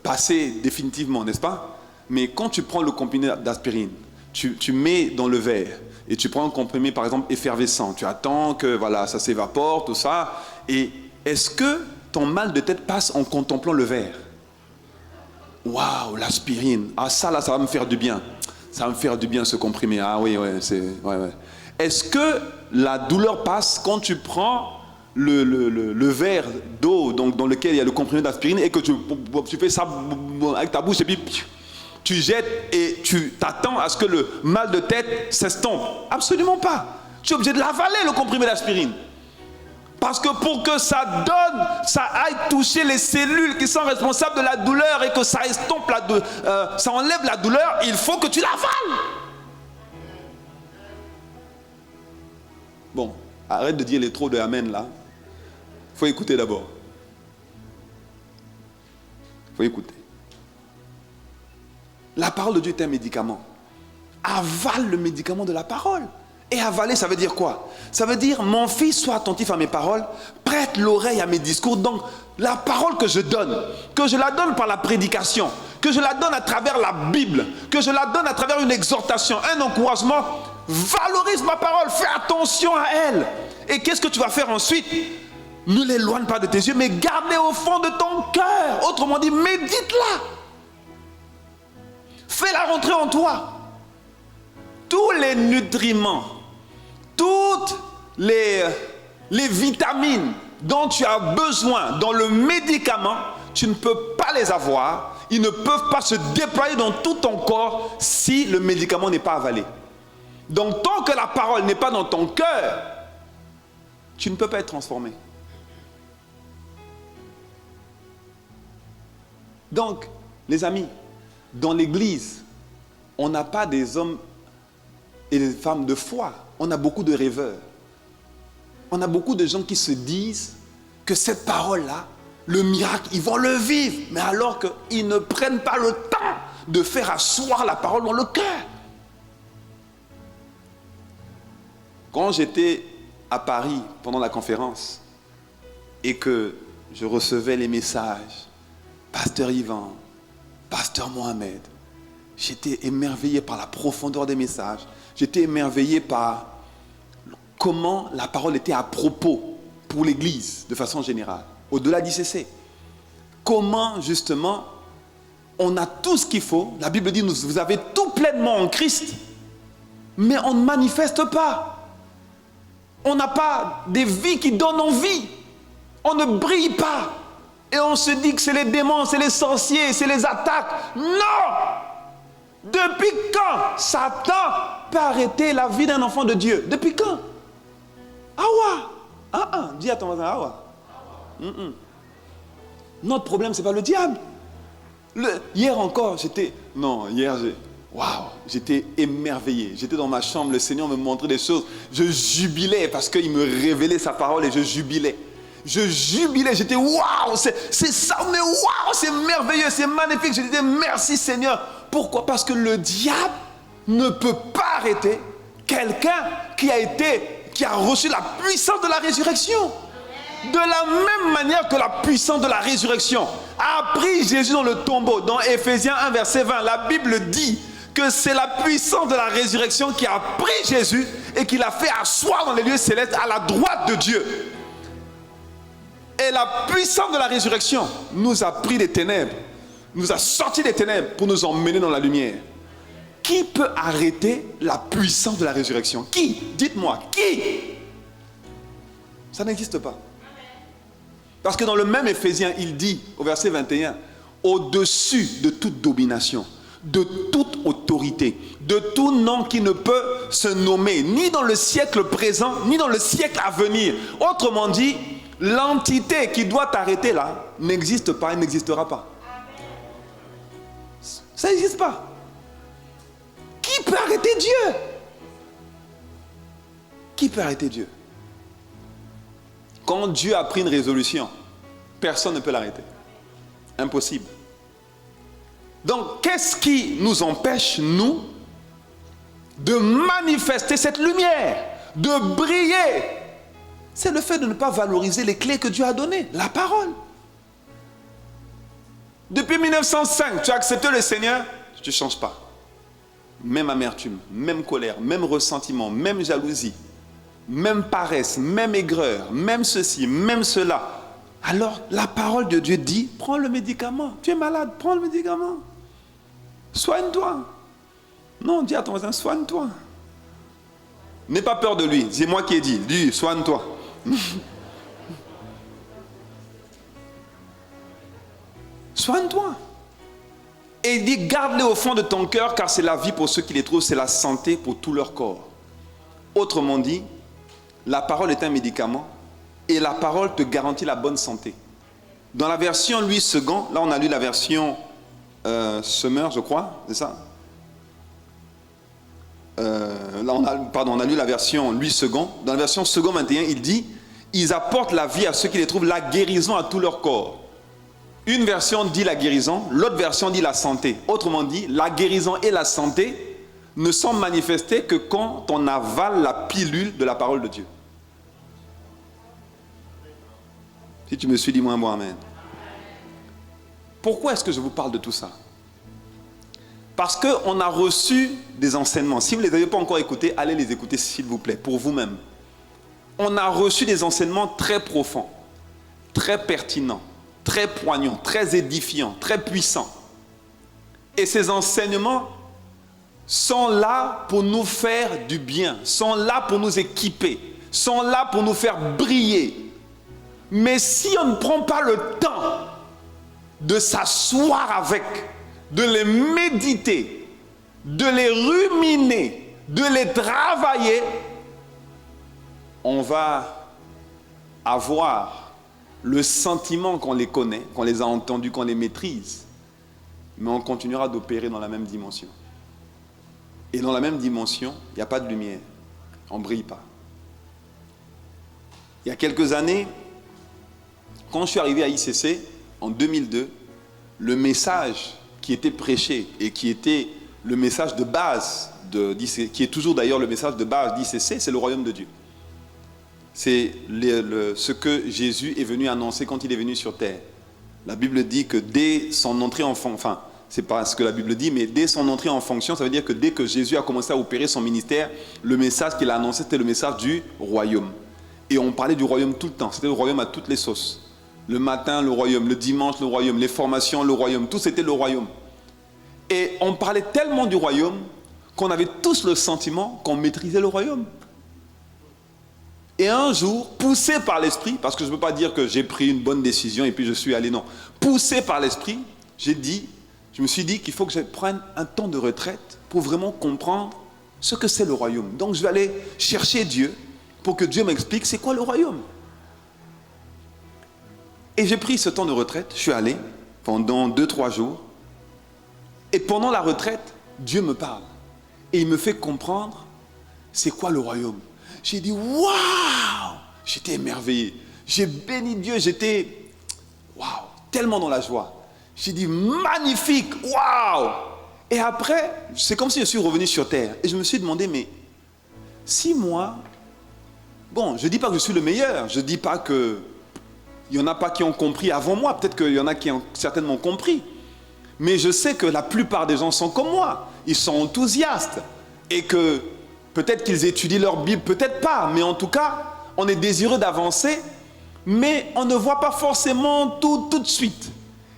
passer définitivement, n'est-ce pas? Mais quand tu prends le comprimé d'aspirine, tu mets dans le verre et tu prends un comprimé par exemple effervescent, tu attends que voilà, ça s'évapore, tout ça, et est-ce que ton mal de tête passe en contemplant le verre? Waouh, l'aspirine. Ah, ça là, ça va me faire du bien. Ça va me faire du bien ce comprimé. Ah oui, ouais. Est-ce que la douleur passe quand tu prends le verre d'eau donc, dans lequel il y a le comprimé d'aspirine et que tu fais ça avec ta bouche et puis tu jettes et tu t'attends à ce que le mal de tête s'estompe? Absolument pas. Tu es obligé de l'avaler, le comprimé d'aspirine. Parce que pour que ça aille toucher les cellules qui sont responsables de la douleur et que ça estompe ça enlève la douleur, il faut que tu l'avales. Bon, arrête de dire les trop de amen là. Il faut écouter d'abord. Il faut écouter. La parole de Dieu est un médicament. Avale le médicament de la parole. Et avaler, ça veut dire quoi? Ça veut dire, mon fils, sois attentif à mes paroles, prête l'oreille à mes discours. Donc, la parole que je la donne par la prédication, que je la donne à travers la Bible, que je la donne à travers une exhortation, un encouragement, valorise ma parole, fais attention à elle. Et qu'est-ce que tu vas faire ensuite? Ne l'éloigne pas de tes yeux, mais garde-les au fond de ton cœur. Autrement dit, médite-la. Fais-la rentrer en toi. Tous les nutriments, toutes les vitamines dont tu as besoin dans le médicament, tu ne peux pas les avoir. Ils ne peuvent pas se déployer dans tout ton corps si le médicament n'est pas avalé. Donc tant que la parole n'est pas dans ton cœur, tu ne peux pas être transformé. Donc, les amis, dans l'église, on n'a pas des hommes et des femmes de foi. On a beaucoup de rêveurs. On a beaucoup de gens qui se disent que cette parole-là, le miracle, ils vont le vivre. Mais alors qu'ils ne prennent pas le temps de faire asseoir la parole dans le cœur. Quand j'étais à Paris pendant la conférence et que je recevais les messages, Pasteur Yvan, Pasteur Mohamed, j'étais émerveillé par la profondeur des messages. J'étais émerveillé par comment la parole était à propos pour l'Église de façon générale, au-delà d'ICC. Comment justement on a tout ce qu'il faut. La Bible dit vous avez tout pleinement en Christ, mais on ne manifeste pas. On n'a pas des vies qui donnent envie. On ne brille pas. Et on se dit que c'est les démons, c'est les sorciers, c'est les attaques. Non! Depuis quand Satan peut arrêter la vie d'un enfant de Dieu? Depuis quand? Awa. Dis à ton voisin, Awa. Notre problème, ce n'est pas le diable. Hier encore, j'étais émerveillé. J'étais dans ma chambre, le Seigneur me montrait des choses. Je jubilais parce qu'il me révélait sa parole et je jubilais. J'étais waouh, c'est ça, mais waouh, c'est merveilleux, c'est magnifique. Je disais merci Seigneur. Pourquoi? Parce que le diable ne peut pas arrêter quelqu'un qui a reçu la puissance de la résurrection. De la même manière que la puissance de la résurrection a pris Jésus dans le tombeau. Dans Éphésiens 1 verset 20, la Bible dit que c'est la puissance de la résurrection qui a pris Jésus et qui l'a fait asseoir dans les lieux célestes à la droite de Dieu. Et la puissance de la résurrection nous a pris des ténèbres, nous a sortis des ténèbres pour nous emmener dans la lumière. Qui peut arrêter la puissance de la résurrection? Qui? Dites-moi, qui? Ça n'existe pas. Parce que dans le même Éphésiens, il dit au verset 21, au-dessus de toute domination, de toute autorité, de tout nom qui ne peut se nommer, ni dans le siècle présent, ni dans le siècle à venir. Autrement dit, l'entité qui doit arrêter là n'existe pas et n'existera pas. Ça n'existe pas. Qui peut arrêter Dieu? Qui peut arrêter Dieu? Quand Dieu a pris une résolution, personne ne peut l'arrêter. Impossible. Donc, qu'est-ce qui nous empêche, nous, de manifester cette lumière, de briller? C'est le fait de ne pas valoriser les clés que Dieu a données, la parole. Depuis 1905, tu as accepté le Seigneur, tu ne changes pas. Même amertume, même colère, même ressentiment, même jalousie, même paresse, même aigreur, même ceci, même cela. Alors, la parole de Dieu dit, prends le médicament. Tu es malade, prends le médicament. Soigne-toi. Non, dis à ton voisin, soigne-toi. N'aie pas peur de lui. C'est moi qui ai dit. Dis, soigne-toi. Soigne-toi. Et il dit, garde-les au fond de ton cœur, car c'est la vie pour ceux qui les trouvent, c'est la santé pour tout leur corps. Autrement dit, la parole est un médicament et la parole te garantit la bonne santé. Dans la version Louis II, là on a lu la version Summer, je crois, c'est ça? On a lu la version Louis II. Dans la version second 21, il dit, ils apportent la vie à ceux qui les trouvent, la guérison à tout leur corps. Une version dit la guérison, l'autre version dit la santé. Autrement dit, la guérison et la santé ne sont manifestées que quand on avale la pilule de la parole de Dieu. Si tu me suis, dis-moi un bon amen. Pourquoi est-ce que je vous parle de tout ça? Parce qu'on a reçu des enseignements. Si vous ne les avez pas encore écoutés, allez les écouter s'il vous plaît, pour vous-même. On a reçu des enseignements très profonds, très pertinents, très poignants, très édifiants, très puissants. Et ces enseignements sont là pour nous faire du bien, sont là pour nous équiper, sont là pour nous faire briller. Mais si on ne prend pas le temps de s'asseoir avec, de les méditer, de les ruminer, de les travailler, on va avoir le sentiment qu'on les connaît, qu'on les a entendus, qu'on les maîtrise, mais on continuera d'opérer dans la même dimension. Et dans la même dimension, il n'y a pas de lumière, on ne brille pas. Il y a quelques années, quand je suis arrivé à ICC, en 2002, le message qui était prêché et qui était le message de base, qui est toujours d'ailleurs le message de base d'ICC, c'est le royaume de Dieu. C'est ce que Jésus est venu annoncer quand il est venu sur terre. La Bible dit que dès son entrée en fonction, enfin, c'est pas ce que la Bible dit, mais dès son entrée en fonction, ça veut dire que dès que Jésus a commencé à opérer son ministère, le message qu'il a annoncé, c'était le message du royaume. Et on parlait du royaume tout le temps, c'était le royaume à toutes les sauces. Le matin, le royaume, le dimanche, le royaume, les formations, le royaume, tout c'était le royaume. Et on parlait tellement du royaume qu'on avait tous le sentiment qu'on maîtrisait le royaume. Et un jour, poussé par l'esprit, parce que je ne peux pas dire que j'ai pris une bonne décision et puis je suis allé, non. Poussé par l'esprit, j'ai dit, je me suis dit qu'il faut que je prenne un temps de retraite pour vraiment comprendre ce que c'est le royaume. Donc je vais aller chercher Dieu pour que Dieu m'explique c'est quoi le royaume. Et j'ai pris ce temps de retraite, je suis allé pendant 2-3 jours. Et pendant la retraite, Dieu me parle. Et il me fait comprendre c'est quoi le royaume. J'ai dit waouh! J'étais émerveillé. J'ai béni Dieu, j'étais waouh, tellement dans la joie. J'ai dit magnifique, waouh! Et après, c'est comme si je suis revenu sur terre. Et je me suis demandé, mais si moi, bon, je ne dis pas que je suis le meilleur, je ne dis pas que il n'y en a pas qui ont compris avant moi, peut-être qu'il y en a qui ont certainement compris. Mais je sais que la plupart des gens sont comme moi. Ils sont enthousiastes. Et que peut-être qu'ils étudient leur Bible, peut-être pas. Mais en tout cas, on est désireux d'avancer. Mais on ne voit pas forcément tout de suite.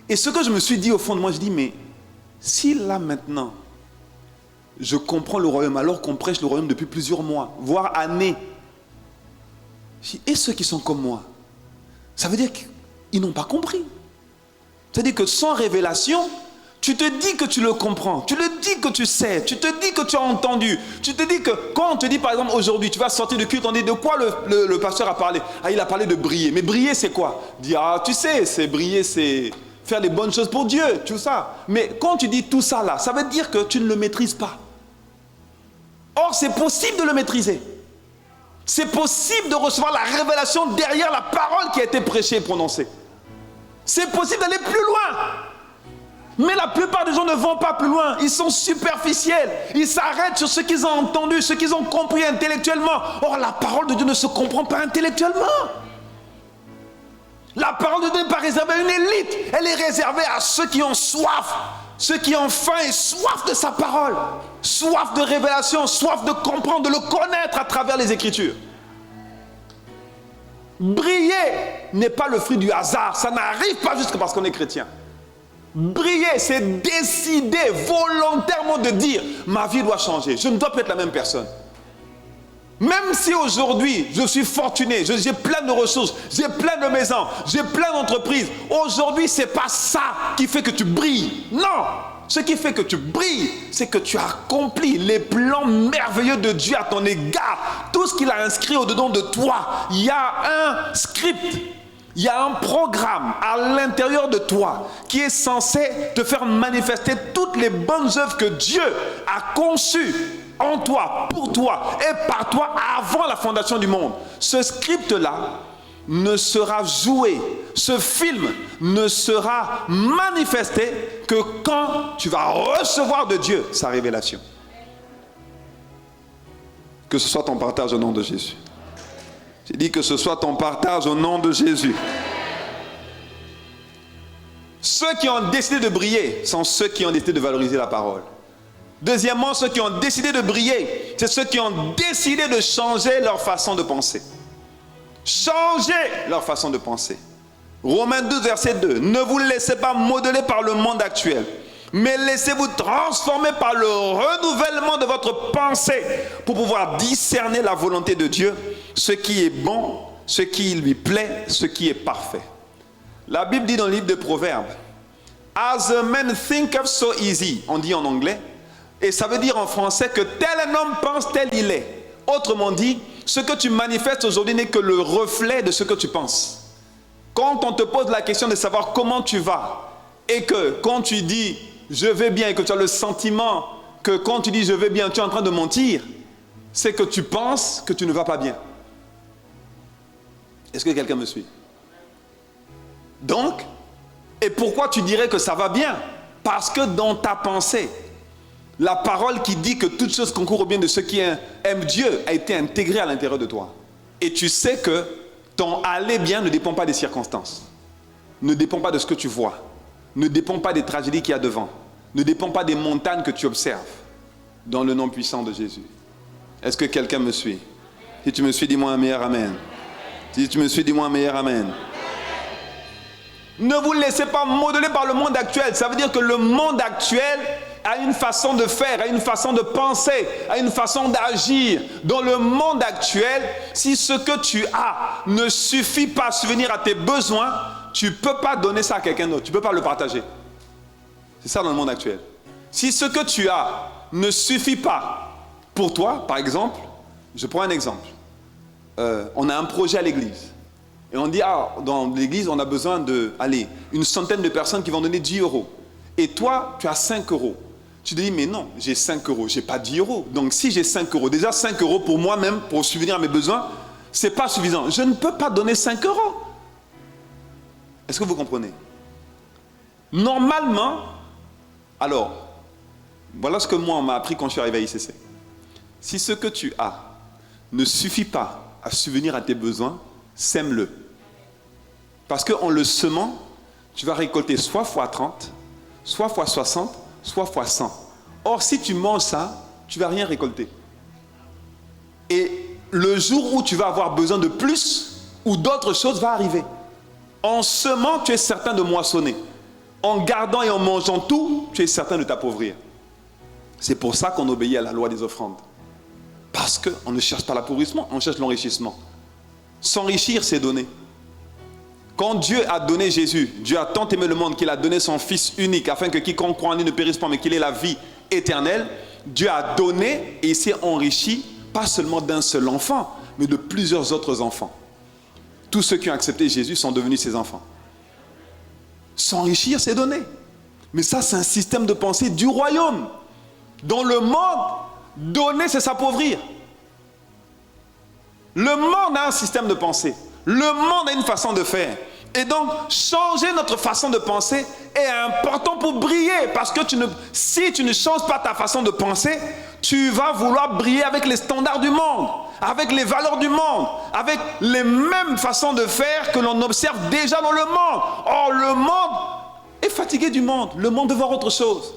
Et ce que je me suis dit au fond de moi, je dis, mais si là maintenant, je comprends le royaume, alors qu'on prêche le royaume depuis plusieurs mois, voire années. Et ceux qui sont comme moi, ça veut dire qu'ils n'ont pas compris. C'est-à-dire que sans révélation, tu te dis que tu le comprends, tu le dis que tu sais, tu te dis que tu as entendu, tu te dis que quand on te dit par exemple aujourd'hui, tu vas sortir du culte, on dit de quoi le pasteur a parlé. Ah, il a parlé de briller. Mais briller c'est quoi? Dire, ah tu sais, c'est briller, c'est faire les bonnes choses pour Dieu, tout ça. Mais quand tu dis tout ça là, ça veut dire que tu ne le maîtrises pas. Or c'est possible de le maîtriser. C'est possible de recevoir la révélation derrière la parole qui a été prêchée et prononcée. C'est possible d'aller plus loin. Mais la plupart des gens ne vont pas plus loin. Ils sont superficiels. Ils s'arrêtent sur ce qu'ils ont entendu, ce qu'ils ont compris intellectuellement. Or, la parole de Dieu ne se comprend pas intellectuellement. La parole de Dieu n'est pas réservée à une élite. Elle est réservée à ceux qui ont soif. Ceux qui ont faim et soif de sa parole. Soif de révélation, soif de comprendre, de le connaître à travers les Écritures. Briller n'est pas le fruit du hasard. Ça n'arrive pas juste parce qu'on est chrétien. Briller, c'est décider volontairement de dire ma vie doit changer. Je ne dois plus être la même personne. Même si aujourd'hui, je suis fortuné, j'ai plein de ressources, j'ai plein de maisons, j'ai plein d'entreprises. Aujourd'hui, ce n'est pas ça qui fait que tu brilles. Non! Ce qui fait que tu brilles, c'est que tu as accompli les plans merveilleux de Dieu à ton égard. Tout ce qu'il a inscrit au-dedans de toi. Il y a un script, il y a un programme à l'intérieur de toi qui est censé te faire manifester toutes les bonnes œuvres que Dieu a conçues en toi, pour toi et par toi avant la fondation du monde. Ce script-là ne sera joué, ce film ne sera manifesté que quand tu vas recevoir de Dieu sa révélation. Que ce soit ton partage au nom de Jésus. J'ai dit que ce soit ton partage au nom de Jésus. Ceux qui ont décidé de briller sont ceux qui ont décidé de valoriser la parole. Deuxièmement, ceux qui ont décidé de briller, c'est ceux qui ont décidé de changer leur façon de penser. Changer leur façon de penser. Romains 12, verset 2. Ne vous laissez pas modeler par le monde actuel, mais laissez-vous transformer par le renouvellement de votre pensée pour pouvoir discerner la volonté de Dieu, ce qui est bon, ce qui lui plaît, ce qui est parfait. La Bible dit dans le livre de Proverbes, As a man thinketh so easy, on dit en anglais, et ça veut dire en français que tel un homme pense, tel il est. Autrement dit, ce que tu manifestes aujourd'hui n'est que le reflet de ce que tu penses. Quand on te pose la question de savoir comment tu vas, et que quand tu dis je vais bien, et que tu as le sentiment que quand tu dis je vais bien, tu es en train de mentir, c'est que tu penses que tu ne vas pas bien. Est-ce que quelqu'un me suit? Donc, et pourquoi tu dirais que ça va bien? Parce que dans ta pensée, la parole qui dit que toute chose concourt au bien de ceux qui aiment Dieu a été intégrée à l'intérieur de toi. Et tu sais que ton aller bien ne dépend pas des circonstances, ne dépend pas de ce que tu vois, ne dépend pas des tragédies qu'il y a devant, ne dépend pas des montagnes que tu observes, dans le nom puissant de Jésus. Est-ce que quelqu'un me suit? Si tu me suis, dis-moi un meilleur amen. Si tu me suis, dis-moi un meilleur amen. Ne vous laissez pas modeler par le monde actuel. Ça veut dire que le monde actuel a une façon de faire, a une façon de penser, a une façon d'agir. Dans le monde actuel, si ce que tu as ne suffit pas à subvenir à tes besoins, tu ne peux pas donner ça à quelqu'un d'autre. Tu ne peux pas le partager. C'est ça dans le monde actuel. Si ce que tu as ne suffit pas pour toi, par exemple, je prends un exemple. On a un projet à l'église. Et on dit, dans l'église, on a besoin une centaine de personnes qui vont donner 10 euros. Et toi, tu as 5 euros. Tu te dis, mais non, j'ai 5 euros, j'ai pas 10 euros. Donc si j'ai 5 euros, déjà 5 euros pour moi-même, pour subvenir à mes besoins, c'est pas suffisant. Je ne peux pas donner 5 euros. Est-ce que vous comprenez? Normalement, alors, voilà ce que moi on m'a appris quand je suis arrivé à ICC. Si ce que tu as ne suffit pas à subvenir à tes besoins, sème-le. Parce qu'en le semant, tu vas récolter soit x30, soit x60, soit x100. Or, si tu manges ça, tu ne vas rien récolter. Et le jour où tu vas avoir besoin de plus, ou d'autres choses va arriver. En semant, tu es certain de moissonner. En gardant et en mangeant tout, tu es certain de t'appauvrir. C'est pour ça qu'on obéit à la loi des offrandes. Parce qu'on ne cherche pas l'appauvrissement, on cherche l'enrichissement. S'enrichir, c'est donner. Quand Dieu a donné Jésus, Dieu a tant aimé le monde qu'il a donné son Fils unique, afin que quiconque croit en lui ne périsse pas, mais qu'il ait la vie éternelle. Dieu a donné et il s'est enrichi, pas seulement d'un seul enfant, mais de plusieurs autres enfants. Tous ceux qui ont accepté Jésus sont devenus ses enfants. S'enrichir, c'est donner. Mais ça, c'est un système de pensée du royaume. Dans le monde, donner, c'est s'appauvrir. Le monde a un système de pensée. Le monde a une façon de faire. Et donc, changer notre façon de penser est important pour briller. Parce que si tu ne changes pas ta façon de penser, tu vas vouloir briller avec les standards du monde, avec les valeurs du monde, avec les mêmes façons de faire que l'on observe déjà dans le monde. Or, le monde est fatigué du monde. Le monde veut voir autre chose.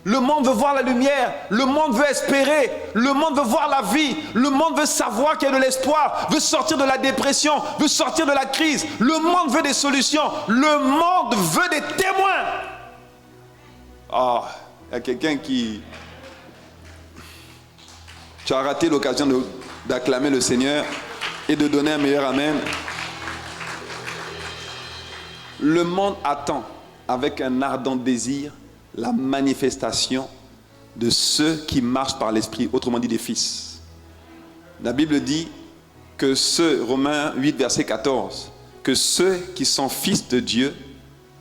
Le monde veut voir la lumière, le monde veut espérer, le monde veut voir la vie, le monde veut savoir qu'il y a de l'espoir, veut sortir de la dépression, veut sortir de la crise, le monde veut des solutions, le monde veut des témoins. Il y a quelqu'un qui... Tu as raté l'occasion d'acclamer le Seigneur et de donner un meilleur amen. Le monde attend avec un ardent désir la manifestation de ceux qui marchent par l'Esprit, autrement dit des fils. La Bible dit que Romains 8, verset 14, que ceux qui sont fils de Dieu,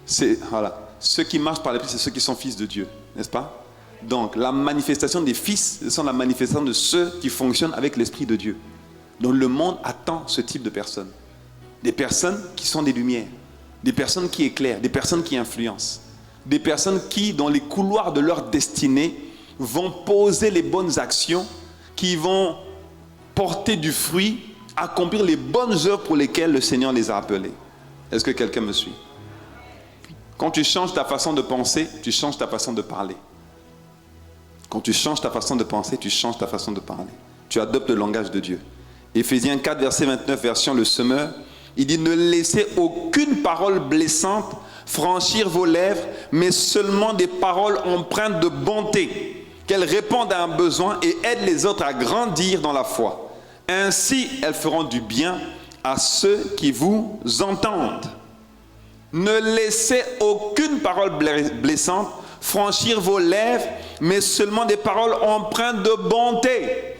ceux qui marchent par l'Esprit, c'est ceux qui sont fils de Dieu, n'est-ce pas? Donc, la manifestation des fils, ce sont la manifestation de ceux qui fonctionnent avec l'Esprit de Dieu. Donc, le monde attend ce type de personnes. Des personnes qui sont des lumières, des personnes qui éclairent, des personnes qui influencent. Des personnes qui, dans les couloirs de leur destinée, vont poser les bonnes actions, qui vont porter du fruit, accomplir les bonnes œuvres pour lesquelles le Seigneur les a appelés. Est-ce que quelqu'un me suit? Quand tu changes ta façon de penser, tu changes ta façon de parler. Quand tu changes ta façon de penser, tu changes ta façon de parler. Tu adoptes le langage de Dieu. Éphésiens 4, verset 29, version Le Semeur, il dit « Ne laissez aucune parole blessante franchir vos lèvres, mais seulement des paroles empreintes de bonté, qu'elles répondent à un besoin et aident les autres à grandir dans la foi. Ainsi, elles feront du bien à ceux qui vous entendent. Ne laissez aucune parole blessante franchir vos lèvres, mais seulement des paroles empreintes de bonté,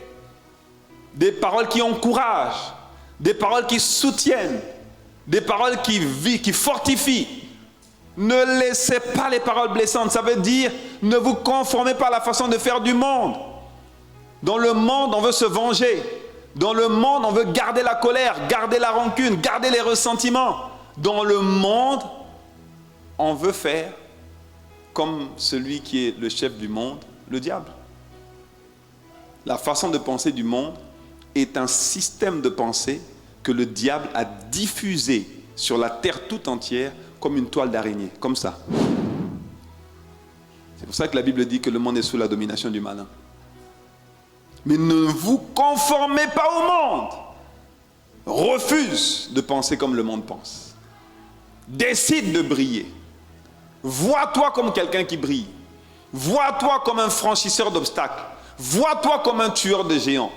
des paroles qui encouragent, des paroles qui soutiennent, des paroles qui fortifient. Ne laissez pas les paroles blessantes. Ça veut dire, ne vous conformez pas à la façon de faire du monde. Dans le monde, on veut se venger. Dans le monde, on veut garder la colère, garder la rancune, garder les ressentiments. Dans le monde, on veut faire comme celui qui est le chef du monde, le diable. La façon de penser du monde est un système de pensée que le diable a diffusé sur la terre tout entière comme une toile d'araignée, comme ça. C'est pour ça que la Bible dit que le monde est sous la domination du malin. Mais ne vous conformez pas au monde. Refuse de penser comme le monde pense. Décide de briller. Vois-toi comme quelqu'un qui brille. Vois-toi comme un franchisseur d'obstacles. Vois-toi comme un tueur de géants.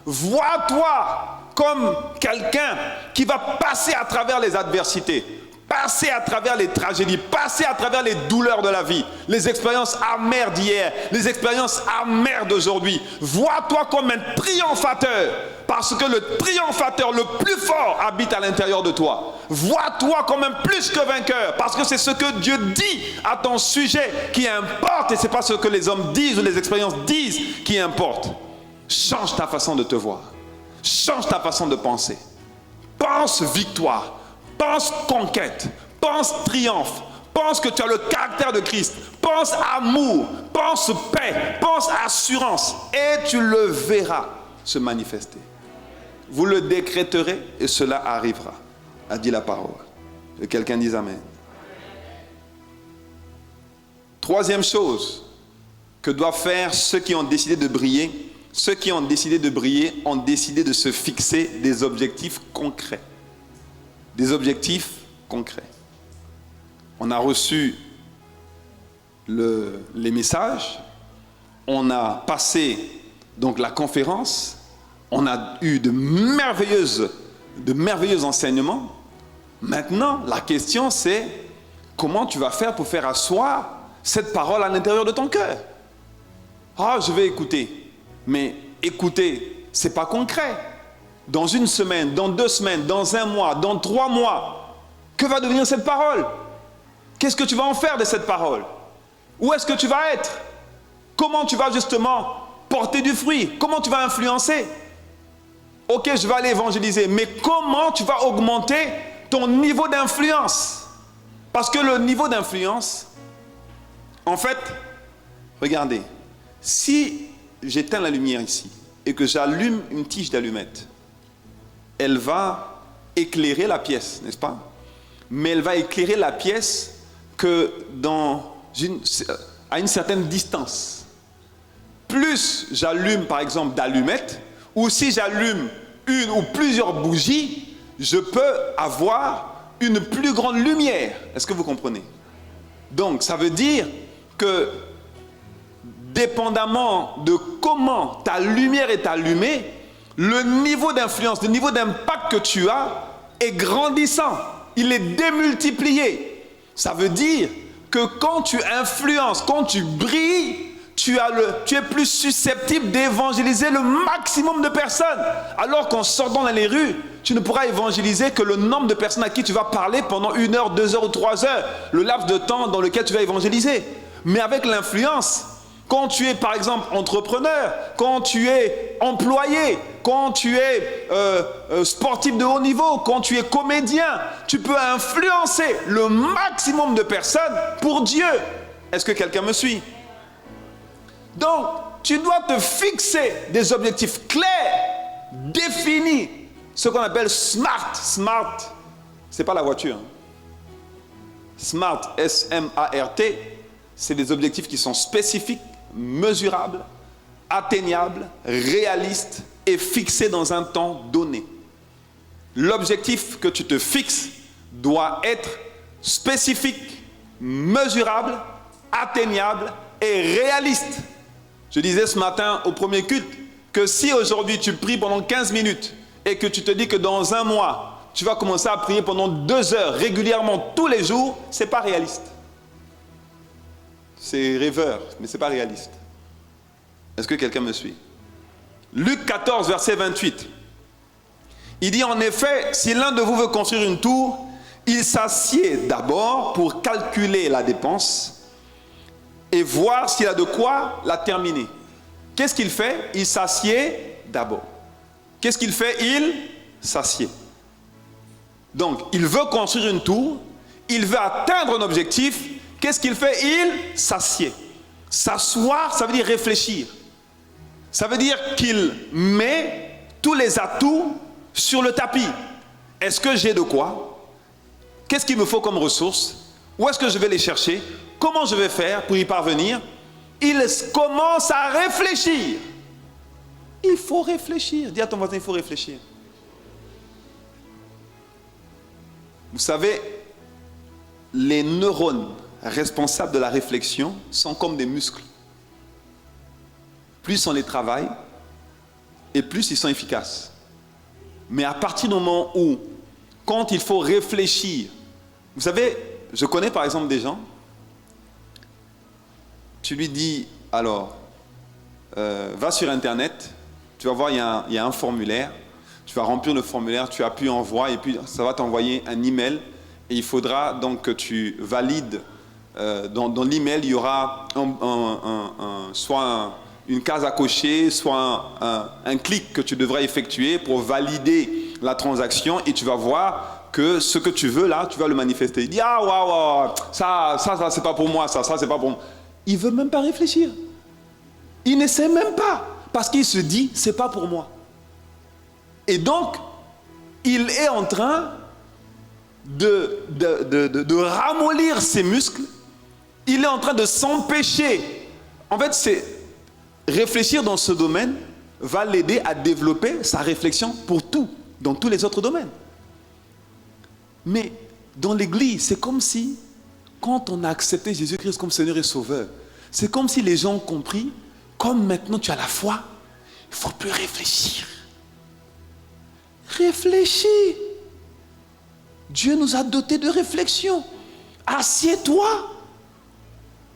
Vois-toi comme quelqu'un qui va passer à travers les adversités. Passer à travers les tragédies, passer à travers les douleurs de la vie, les expériences amères d'hier, les expériences amères d'aujourd'hui. Vois-toi comme un triomphateur, parce que le triomphateur le plus fort habite à l'intérieur de toi. Vois-toi comme un plus que vainqueur, parce que c'est ce que Dieu dit à ton sujet qui importe, et ce n'est pas ce que les hommes disent ou les expériences disent qui importe. Change ta façon de te voir, change ta façon de penser. Pense victoire. Pense conquête, pense triomphe, pense que tu as le caractère de Christ, pense amour, pense paix, pense assurance, et tu le verras se manifester. Vous le décréterez et cela arrivera, a dit la parole. Que quelqu'un dise Amen. Troisième chose que doivent faire ceux qui ont décidé de briller. Ceux qui ont décidé de briller ont décidé de se fixer des objectifs concrets. Des objectifs concrets. On a reçu les messages, on a passé donc la conférence, on a eu de merveilleux enseignements. Maintenant, la question c'est comment tu vas faire pour faire asseoir cette parole à l'intérieur de ton cœur. Ah, je vais écouter, mais écouter, c'est pas concret. Dans une semaine, dans 2 semaines, dans 1 mois, dans 3 mois, que va devenir cette parole? Qu'est-ce que tu vas en faire de cette parole? Où est-ce que tu vas être? Comment tu vas justement porter du fruit? Comment tu vas influencer? Ok, je vais aller évangéliser, mais comment tu vas augmenter ton niveau d'influence? Parce que le niveau d'influence, en fait, regardez, si j'éteins la lumière ici et que j'allume une tige d'allumette, elle va éclairer la pièce, n'est-ce pas? Mais elle va éclairer la pièce que à une certaine distance. Plus j'allume par exemple d'allumettes, ou si j'allume une ou plusieurs bougies, je peux avoir une plus grande lumière. Est-ce que vous comprenez? Donc ça veut dire que dépendamment de comment ta lumière est allumée, le niveau d'influence, le niveau d'impact que tu as est grandissant. Il est démultiplié. Ça veut dire que quand tu influences, quand tu brilles, tu es plus susceptible d'évangéliser le maximum de personnes. Alors qu'en sortant dans les rues, tu ne pourras évangéliser que le nombre de personnes à qui tu vas parler pendant 1 heure, 2 heures ou 3 heures, le laps de temps dans lequel tu vas évangéliser. Mais avec l'influence, quand tu es par exemple entrepreneur, quand tu es employé, quand tu es sportif de haut niveau, quand tu es comédien, tu peux influencer le maximum de personnes pour Dieu. Est-ce que quelqu'un me suit? Donc, tu dois te fixer des objectifs clairs, définis, ce qu'on appelle SMART. SMART, c'est pas la voiture. SMART, S-M-A-R-T, c'est des objectifs qui sont spécifiques, mesurables, atteignables, réalistes et fixés dans un temps donné. L'objectif que tu te fixes doit être spécifique, mesurable, atteignable et réaliste. Je disais ce matin au premier culte que si aujourd'hui tu pries pendant 15 minutes et que tu te dis que dans 1 mois, tu vas commencer à prier pendant 2 heures régulièrement tous les jours, ce n'est pas réaliste. C'est rêveur, mais ce n'est pas réaliste. Est-ce que quelqu'un me suit? Luc 14, verset 28. Il dit en effet, si l'un de vous veut construire une tour, il s'assied d'abord pour calculer la dépense et voir s'il a de quoi la terminer. Qu'est-ce qu'il fait? Il s'assied d'abord. Qu'est-ce qu'il fait? Il s'assied. Donc, il veut construire une tour, il veut atteindre un objectif. Qu'est-ce qu'il fait? Il s'assied. S'asseoir, ça veut dire réfléchir. Ça veut dire qu'il met tous les atouts sur le tapis. Est-ce que j'ai de quoi? Qu'est-ce qu'il me faut comme ressources? Où est-ce que je vais les chercher? Comment je vais faire pour y parvenir? Il commence à réfléchir. Il faut réfléchir. Dis à ton voisin, il faut réfléchir. Vous savez, les neurones responsables de la réflexion sont comme des muscles. Plus on les travaille, et plus ils sont efficaces. Mais à partir du moment où, quand il faut réfléchir, Vous savez, je connais par exemple des gens, tu lui dis, alors, va sur Internet, tu vas voir, il y a un formulaire, tu vas remplir le formulaire, tu appuies envoi, et puis ça va t'envoyer un email, et il faudra donc que tu valides, dans l'email, il y aura soit une case à cocher, soit un clic que tu devras effectuer pour valider la transaction, et tu vas voir que ce que tu veux là, tu vas le manifester. Il dit, ah waouh, ça c'est pas pour moi, ça c'est pas pour moi. Il ne veut même pas réfléchir. Il ne sait même pas, parce qu'il se dit, c'est pas pour moi. Et donc, il est en train de ramollir ses muscles. Il est en train de s'empêcher. En fait, c'est réfléchir dans ce domaine va l'aider à développer sa réflexion pour tout, dans tous les autres domaines. Mais dans l'église, c'est comme si, quand on a accepté Jésus-Christ comme Seigneur et Sauveur, c'est comme si les gens ont compris, comme maintenant tu as la foi, il ne faut plus réfléchir. Réfléchis. Dieu nous a dotés de réflexion. Assieds-toi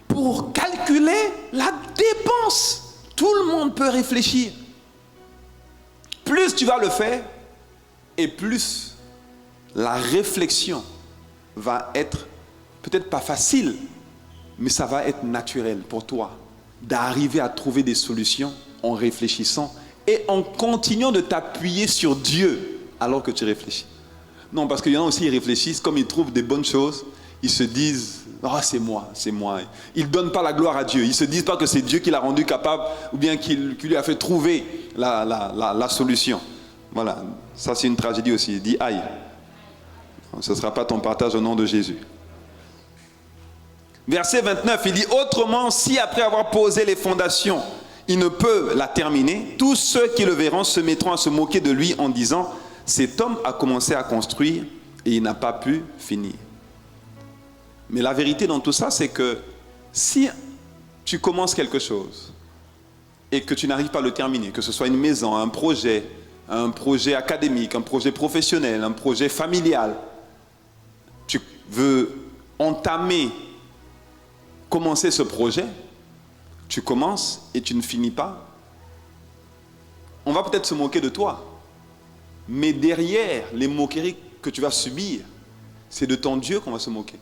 pour calculer la dépense. Tout le monde peut réfléchir. Plus tu vas le faire, et plus la réflexion va être peut-être pas facile, mais ça va être naturel pour toi d'arriver à trouver des solutions en réfléchissant et en continuant de t'appuyer sur Dieu alors que tu réfléchis. Non, parce qu'il y en a aussi, ils réfléchissent, comme ils trouvent des bonnes choses, ils se disent, ah, c'est moi. Ils ne donnent pas la gloire à Dieu. Ils ne se disent pas que c'est Dieu qui l'a rendu capable ou bien qui lui a fait trouver la solution. Voilà, ça c'est une tragédie aussi. Dis aïe. Ce ne sera pas ton partage au nom de Jésus. Verset 29, il dit, autrement, si après avoir posé les fondations, il ne peut la terminer, tous ceux qui le verront se mettront à se moquer de lui en disant, cet homme a commencé à construire et il n'a pas pu finir. Mais la vérité dans tout ça, c'est que si tu commences quelque chose et que tu n'arrives pas à le terminer, que ce soit une maison, un projet académique, un projet professionnel, un projet familial, tu veux commencer ce projet, tu commences et tu ne finis pas, on va peut-être se moquer de toi, mais derrière les moqueries que tu vas subir, c'est de ton Dieu qu'on va se moquer.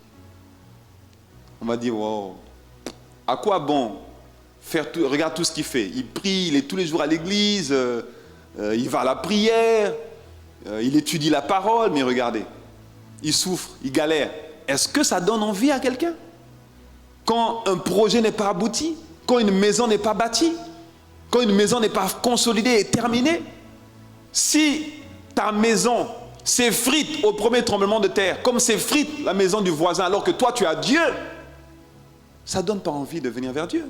On va dire, wow, à quoi bon faire tout, regarde tout ce qu'il fait. Il prie, il est tous les jours à l'église, il va à la prière, il étudie la parole, mais regardez, il souffre, il galère. Est-ce que ça donne envie à quelqu'un? Quand un projet n'est pas abouti, quand une maison n'est pas bâtie, quand une maison n'est pas consolidée et terminée, si ta maison s'effrite au premier tremblement de terre, comme s'effrite la maison du voisin alors que toi tu as Dieu, ça ne donne pas envie de venir vers Dieu.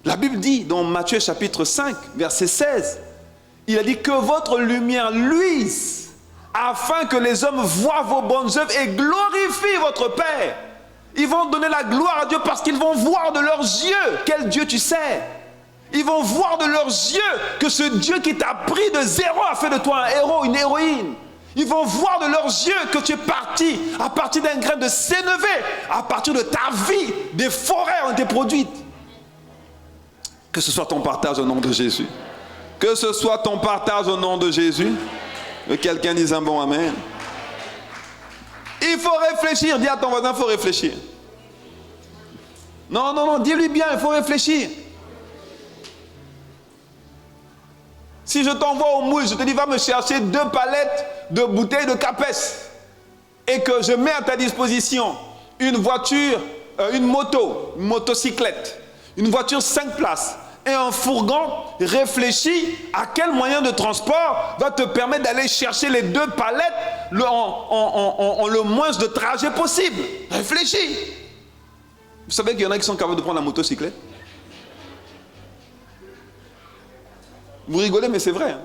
La Bible dit dans Matthieu chapitre 5, verset 16, il a dit que votre lumière luise afin que les hommes voient vos bonnes œuvres et glorifient votre Père. Ils vont donner la gloire à Dieu parce qu'ils vont voir de leurs yeux quel Dieu tu sais. Ils vont voir de leurs yeux que ce Dieu qui t'a pris de zéro a fait de toi un héros, une héroïne. Ils vont voir de leurs yeux que tu es parti à partir d'un grain de sénévé, à partir de ta vie, des forêts ont été produites. Que ce soit ton partage au nom de Jésus. Que ce soit ton partage au nom de Jésus. Que quelqu'un dise un bon amen. Il faut réfléchir. Dis à ton voisin, il faut réfléchir. Non, dis-lui bien, il faut réfléchir. Si je t'envoie au moule, je te dis, va me chercher 2 palettes de bouteilles de Capes et que je mets à ta disposition une voiture, une motocyclette, une voiture 5 places et un fourgon, réfléchis à quel moyen de transport va te permettre d'aller chercher les 2 palettes en le moins de trajet possible. Réfléchis. Vous savez qu'il y en a qui sont capables de prendre la motocyclette? Vous rigolez, mais c'est vrai. Hein?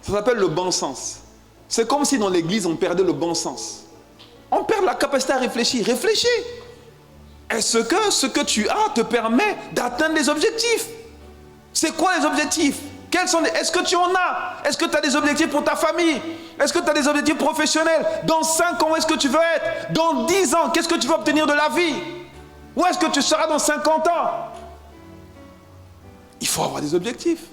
Ça s'appelle le bon sens. C'est comme si dans l'église, on perdait le bon sens. On perd la capacité à réfléchir. Réfléchis. Est-ce que ce que tu as te permet d'atteindre les objectifs? C'est quoi les objectifs? Est-ce que tu en as? Est-ce que tu as des objectifs pour ta famille? Est-ce que tu as des objectifs professionnels? Dans 5 ans, où est-ce que tu veux être? Dans 10 ans, qu'est-ce que tu veux obtenir de la vie? Où est-ce que tu seras dans 50 ans? Il faut avoir des objectifs.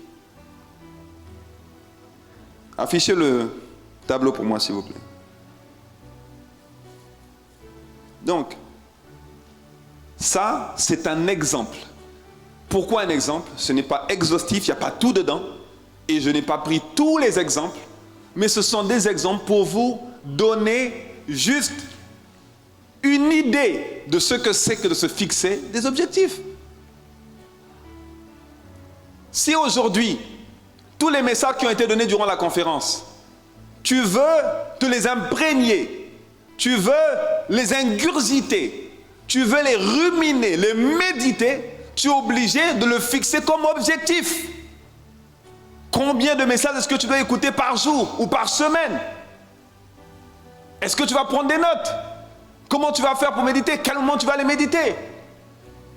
Affichez le tableau pour moi, s'il vous plaît. Donc, ça, c'est un exemple. Pourquoi un exemple? Ce n'est pas exhaustif, il n'y a pas tout dedans. Et je n'ai pas pris tous les exemples. Mais ce sont des exemples pour vous donner juste une idée de ce que c'est que de se fixer des objectifs. Si aujourd'hui, tous les messages qui ont été donnés durant la conférence, tu veux te les imprégner, tu veux les ingurgiter, tu veux les ruminer, les méditer, tu es obligé de le fixer comme objectif. Combien de messages est-ce que tu dois écouter par jour ou par semaine? Est-ce que tu vas prendre des notes? Comment tu vas faire pour méditer? Quel moment tu vas les méditer?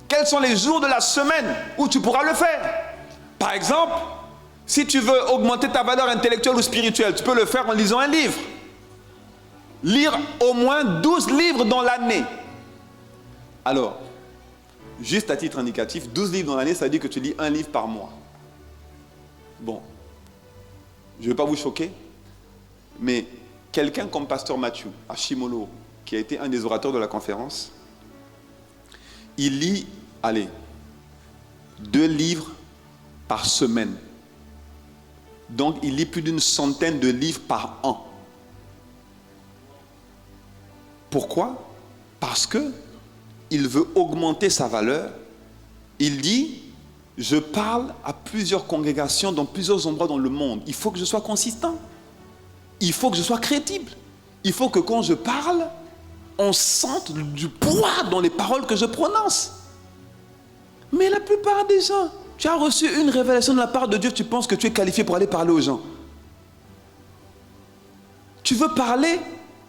Quels sont les jours de la semaine où tu pourras le faire? Par exemple, si tu veux augmenter ta valeur intellectuelle ou spirituelle, tu peux le faire en lisant un livre. Lire au moins 12 livres dans l'année. Alors, juste à titre indicatif, 12 livres dans l'année, ça veut dire que tu lis un livre par mois. Bon, je ne vais pas vous choquer, mais quelqu'un comme Pasteur Mathieu, à Shimolo, qui a été un des orateurs de la conférence, il lit, 2 livres par semaine. Donc, il lit plus d'une centaine de livres par an. Pourquoi? Parce que il veut augmenter sa valeur. Il dit, je parle à plusieurs congrégations dans plusieurs endroits dans le monde. Il faut que je sois consistant. Il faut que je sois crédible. Il faut que quand je parle, on sente du poids dans les paroles que je prononce. Mais la plupart des gens, tu as reçu une révélation de la part de Dieu, tu penses que tu es qualifié pour aller parler aux gens. Tu veux parler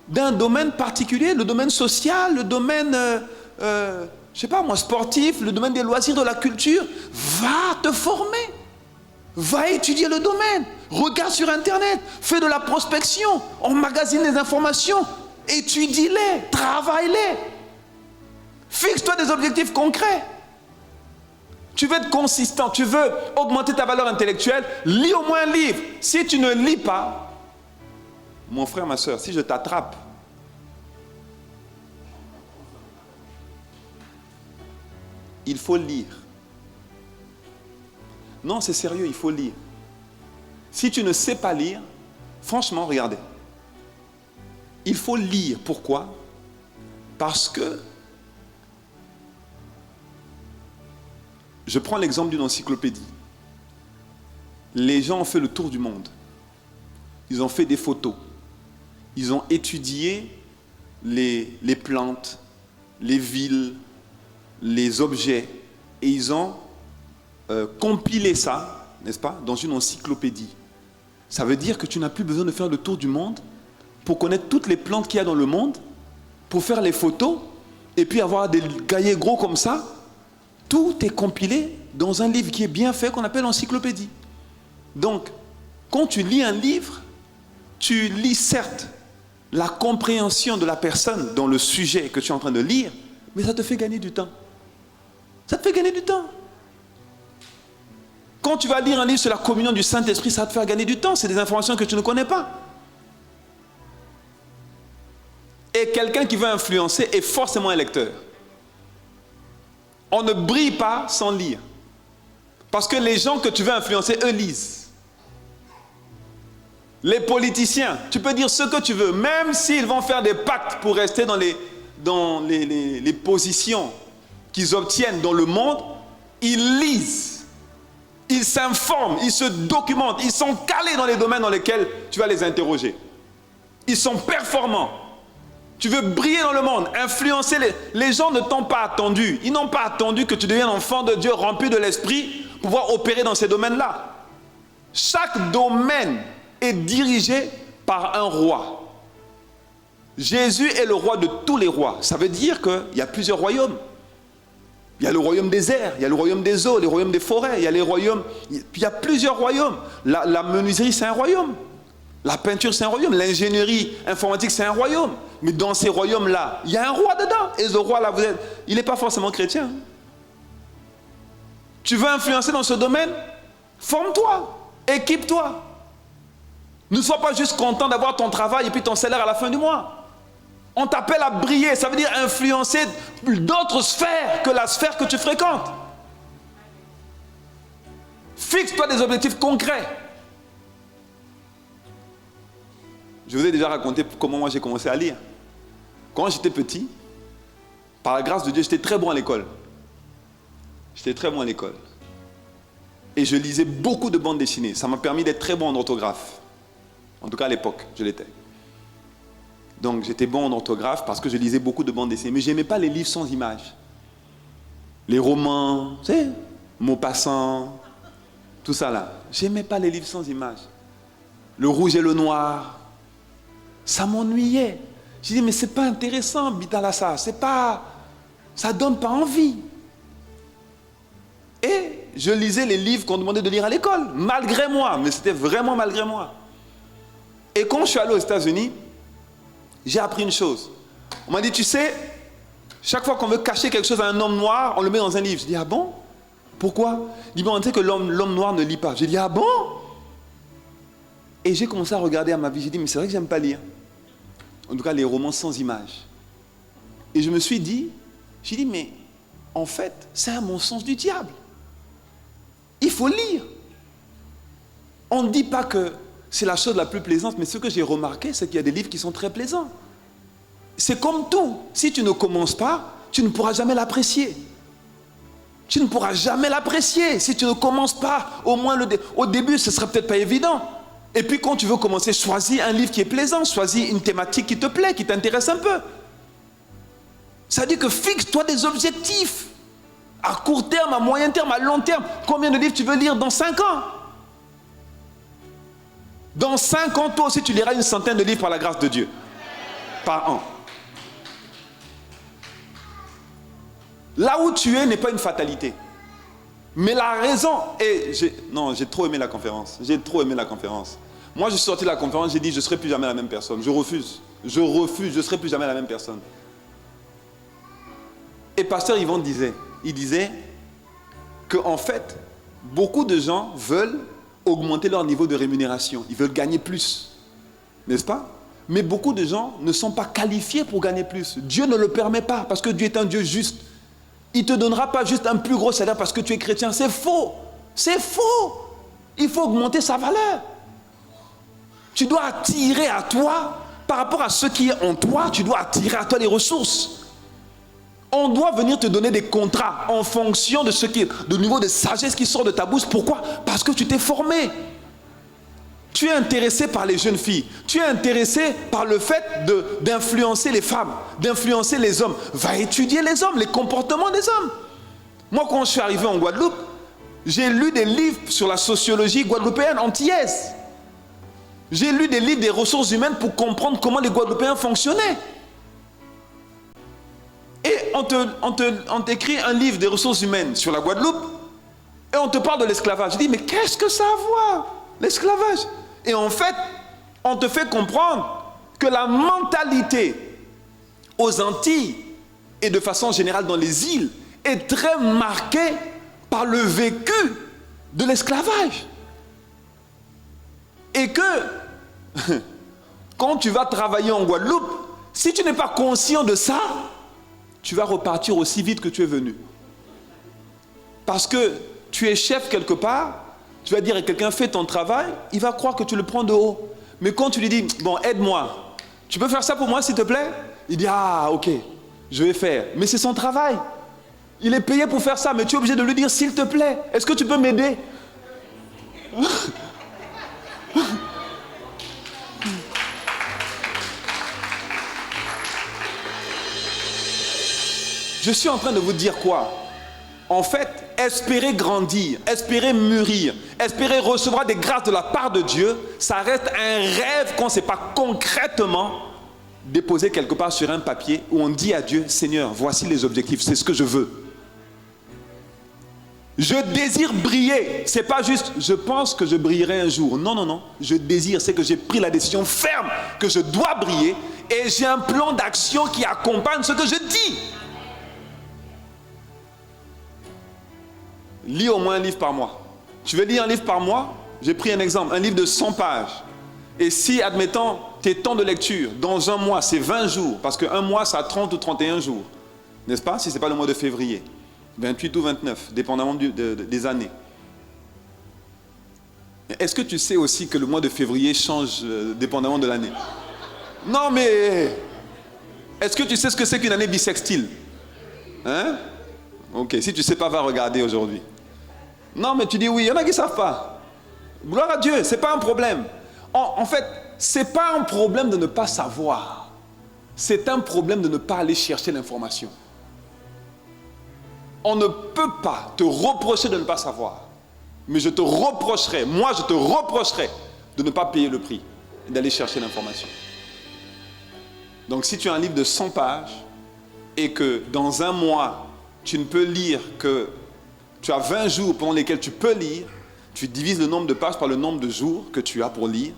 d'un domaine particulier, le domaine social, le domaine, je sais pas moi, sportif, le domaine des loisirs, de la culture. Va te former. Va étudier le domaine. Regarde sur Internet. Fais de la prospection. Emmagasine les informations. Étudie-les. Travaille-les. Fixe-toi des objectifs concrets. Tu veux être consistant. Tu veux augmenter ta valeur intellectuelle. Lis au moins un livre. Si tu ne lis pas, mon frère, ma soeur, si je t'attrape, il faut lire. Non, c'est sérieux, il faut lire. Si tu ne sais pas lire, franchement, regardez. Il faut lire. Pourquoi? Parce que, je prends l'exemple d'une encyclopédie. Les gens ont fait le tour du monde. Ils ont fait des photos. Ils ont étudié les plantes, les villes, les objets, et ils ont compilé ça, n'est-ce pas, dans une encyclopédie. Ça veut dire que tu n'as plus besoin de faire le tour du monde pour connaître toutes les plantes qu'il y a dans le monde, pour faire les photos, et puis avoir des cahiers gros comme ça. Tout est compilé dans un livre qui est bien fait, qu'on appelle encyclopédie. Donc, quand tu lis un livre, tu lis certes la compréhension de la personne dans le sujet que tu es en train de lire, mais ça te fait gagner du temps. Ça te fait gagner du temps. Quand tu vas lire un livre sur la communion du Saint-Esprit, ça va te faire gagner du temps. C'est des informations que tu ne connais pas. Et quelqu'un qui veut influencer est forcément un lecteur. On ne brille pas sans lire. Parce que les gens que tu veux influencer, eux lisent. Les politiciens, tu peux dire ce que tu veux, même s'ils vont faire des pactes pour rester dans les positions qu'ils obtiennent dans le monde, ils lisent, ils s'informent, ils se documentent, ils sont calés dans les domaines dans lesquels tu vas les interroger. Ils sont performants. Tu veux briller dans le monde, influencer les gens ne t'ont pas attendu. Ils n'ont pas attendu que tu deviennes enfant de Dieu rempli de l'esprit pour pouvoir opérer dans ces domaines-là. Chaque domaine est dirigé par un roi. Jésus est le roi de tous les rois. Ça veut dire qu'il y a plusieurs royaumes. Il y a le royaume des airs, il y a le royaume des eaux, les royaumes des forêts, il y a les royaumes, il y a plusieurs royaumes. La menuiserie, c'est un royaume. La peinture, c'est un royaume. L'ingénierie informatique, c'est un royaume. Mais dans ces royaumes-là, il y a un roi dedans. Et ce roi-là, il n'est pas forcément chrétien. Tu veux influencer dans ce domaine? Forme-toi, équipe-toi. Ne sois pas juste content d'avoir ton travail et puis ton salaire à la fin du mois. On t'appelle à briller, ça veut dire influencer d'autres sphères que la sphère que tu fréquentes. Fixe-toi des objectifs concrets. Je vous ai déjà raconté comment moi j'ai commencé à lire. Quand j'étais petit, par la grâce de Dieu, j'étais très bon à l'école. J'étais très bon à l'école. Et je lisais beaucoup de bandes dessinées. Ça m'a permis d'être très bon en orthographe. En tout cas à l'époque, je l'étais. Donc j'étais bon en orthographe parce que je lisais beaucoup de bandes dessinées. Mais je n'aimais pas les livres sans images. Les romans, tu sais, Maupassant, tout ça là. Je n'aimais pas les livres sans images. Le rouge et le noir. Ça m'ennuyait. J'ai dit, mais c'est pas intéressant, Bitalassa. C'est pas... Ça donne pas envie. Et je lisais les livres qu'on demandait de lire à l'école. Malgré moi. Mais c'était vraiment malgré moi. Et quand je suis allé aux États-Unis, j'ai appris une chose. On m'a dit, tu sais, chaque fois qu'on veut cacher quelque chose à un homme noir, on le met dans un livre. Je dis, ah bon? Pourquoi? Il dit, bon, on sait que l'homme noir ne lit pas. J'ai dit, ah bon? Et j'ai commencé à regarder à ma vie. J'ai dit, mais c'est vrai que j'aime pas lire. En tout cas, les romans sans images. Et je me suis dit, j'ai dit, mais en fait, c'est un mensonge du diable. Il faut lire. On ne dit pas que c'est la chose la plus plaisante, mais ce que j'ai remarqué, c'est qu'il y a des livres qui sont très plaisants. C'est comme tout. Si tu ne commences pas, tu ne pourras jamais l'apprécier. Tu ne pourras jamais l'apprécier. Si tu ne commences pas, au moins au début, ce ne sera peut-être pas évident. Et puis quand tu veux commencer, choisis un livre qui est plaisant, choisis une thématique qui te plaît, qui t'intéresse un peu. Ça dit que fixe-toi des objectifs. À court terme, à moyen terme, à long terme. Combien de livres tu veux lire dans 5 ans? Dans 5 ans, toi aussi, tu liras une centaine de livres par la grâce de Dieu. Par an. Là où tu es n'est pas une fatalité. Mais la raison... j'ai trop aimé la conférence. J'ai trop aimé la conférence. Moi, je suis sorti de la conférence, j'ai dit, je ne serai plus jamais la même personne. Je refuse. Je refuse, je ne serai plus jamais la même personne. Et pasteur Yvon disait qu'en fait, beaucoup de gens veulent augmenter leur niveau de rémunération. Ils veulent gagner plus. N'est-ce pas? Mais beaucoup de gens ne sont pas qualifiés pour gagner plus. Dieu ne le permet pas parce que Dieu est un Dieu juste. Il ne te donnera pas juste un plus gros salaire parce que tu es chrétien. C'est faux. C'est faux. Il faut augmenter sa valeur. Tu dois attirer à toi, par rapport à ce qui est en toi, tu dois attirer à toi les ressources. On doit venir te donner des contrats en fonction de ce qui est, du niveau de sagesse qui sort de ta bouche. Pourquoi? Parce que tu t'es formé. Tu es intéressé par les jeunes filles. Tu es intéressé par le fait d'influencer les femmes, d'influencer les hommes. Va étudier les hommes, les comportements des hommes. Moi, quand je suis arrivé en Guadeloupe, j'ai lu des livres sur la sociologie guadeloupéenne antillaise. J'ai lu des livres des ressources humaines pour comprendre comment les Guadeloupéens fonctionnaient. Et on t'écrit un livre des ressources humaines sur la Guadeloupe et on te parle de l'esclavage. Je dis, mais qu'est-ce que ça a à voir, l'esclavage? Et en fait, on te fait comprendre que la mentalité aux Antilles et de façon générale dans les îles est très marquée par le vécu de l'esclavage. Et que quand tu vas travailler en Guadeloupe, si tu n'es pas conscient de ça, tu vas repartir aussi vite que tu es venu. Parce que tu es chef quelque part, tu vas dire à quelqu'un, fais ton travail, il va croire que tu le prends de haut. Mais quand tu lui dis, bon, aide-moi, tu peux faire ça pour moi s'il te plaît? Il dit, ah, ok, je vais faire. Mais c'est son travail. Il est payé pour faire ça, mais tu es obligé de lui dire, s'il te plaît, est-ce que tu peux m'aider? Je suis en train de vous dire quoi? En fait, espérer grandir, espérer mûrir, espérer recevoir des grâces de la part de Dieu, ça reste un rêve qu'on ne sait pas concrètement déposer quelque part sur un papier où on dit à Dieu, Seigneur, voici les objectifs, c'est ce que je veux. Je désire briller. C'est pas juste, je pense que je brillerai un jour. Non, non, non. Je désire, c'est que j'ai pris la décision ferme que je dois briller et j'ai un plan d'action qui accompagne ce que je dis. Lis au moins un livre par mois. Tu veux lire un livre par mois? J'ai pris un exemple, un livre de 100 pages. Et si, admettons, tes temps de lecture, dans un mois, c'est 20 jours, parce qu'un mois, ça a 30 ou 31 jours, n'est-ce pas? Si ce n'est pas le mois de février, 28 ou 29, dépendamment des années. Est-ce que tu sais aussi que le mois de février change dépendamment de l'année? Non, mais est-ce que tu sais ce que c'est qu'une année bissextile? Hein? Ok, si tu ne sais pas, va regarder aujourd'hui. Non, mais tu dis oui, il y en a qui ne savent pas. Gloire à Dieu, ce n'est pas un problème. En fait, ce n'est pas un problème de ne pas savoir. C'est un problème de ne pas aller chercher l'information. On ne peut pas te reprocher de ne pas savoir. Mais je te reprocherai, moi je te reprocherai de ne pas payer le prix et d'aller chercher l'information. Donc si tu as un livre de 100 pages et que dans un mois, tu ne peux lire que tu as 20 jours pendant lesquels tu peux lire, tu divises le nombre de pages par le nombre de jours que tu as pour lire.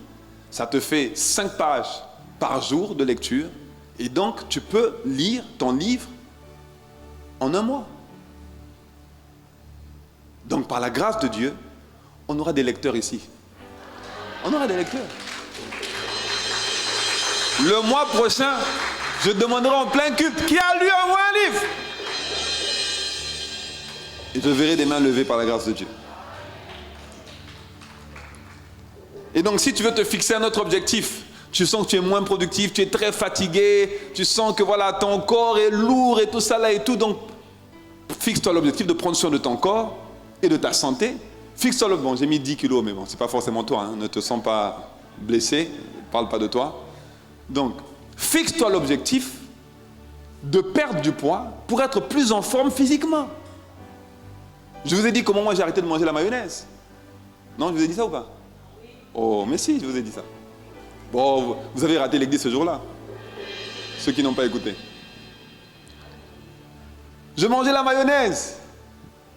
Ça te fait 5 pages par jour de lecture. Et donc, tu peux lire ton livre en un mois. Donc, par la grâce de Dieu, on aura des lecteurs ici. On aura des lecteurs. Le mois prochain, je demanderai en plein culte qui a lu au moins un livre. Et je verrai des mains levées par la grâce de Dieu. Et donc, si tu veux te fixer un autre objectif, tu sens que tu es moins productif, tu es très fatigué, tu sens que voilà, ton corps est lourd et tout ça là et tout. Donc, fixe-toi l'objectif de prendre soin de ton corps et de ta santé. Fixe-toi le... Bon, j'ai mis 10 kilos, mais bon, c'est pas forcément toi. Hein, ne te sens pas blessé, ne parle pas de toi. Donc, fixe-toi l'objectif de perdre du poids pour être plus en forme physiquement. Je vous ai dit comment moi j'ai arrêté de manger la mayonnaise. Non, je vous ai dit ça ou pas? Oh, mais si, je vous ai dit ça. Bon, vous avez raté l'église ce jour-là. Ceux qui n'ont pas écouté. Je mangeais la mayonnaise.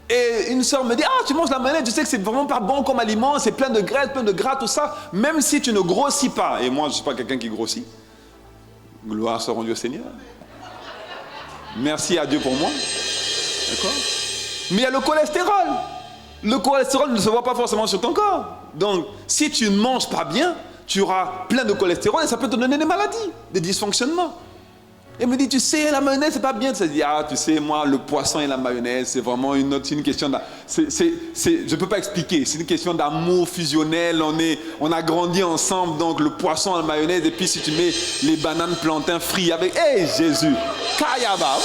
Et une soeur me dit, ah, tu manges la mayonnaise, je sais que c'est vraiment pas bon comme aliment, c'est plein de graisse, plein de gras, tout ça. Même si tu ne grossis pas. Et moi, je ne suis pas quelqu'un qui grossit. Gloire soit rendue au Seigneur. Merci à Dieu pour moi. D'accord? Mais il y a le cholestérol. Le cholestérol ne se voit pas forcément sur ton corps. Donc, si tu ne manges pas bien, tu auras plein de cholestérol et ça peut te donner des maladies, des dysfonctionnements. Et me dit, tu sais, la mayonnaise, c'est pas bien. Tu dis, ah, tu sais, moi, le poisson et la mayonnaise, c'est vraiment une question je ne peux pas expliquer. C'est une question d'amour fusionnel. On a grandi ensemble, donc le poisson, la mayonnaise, et puis si tu mets les bananes plantains frites avec, hé, Jésus, Kayaba,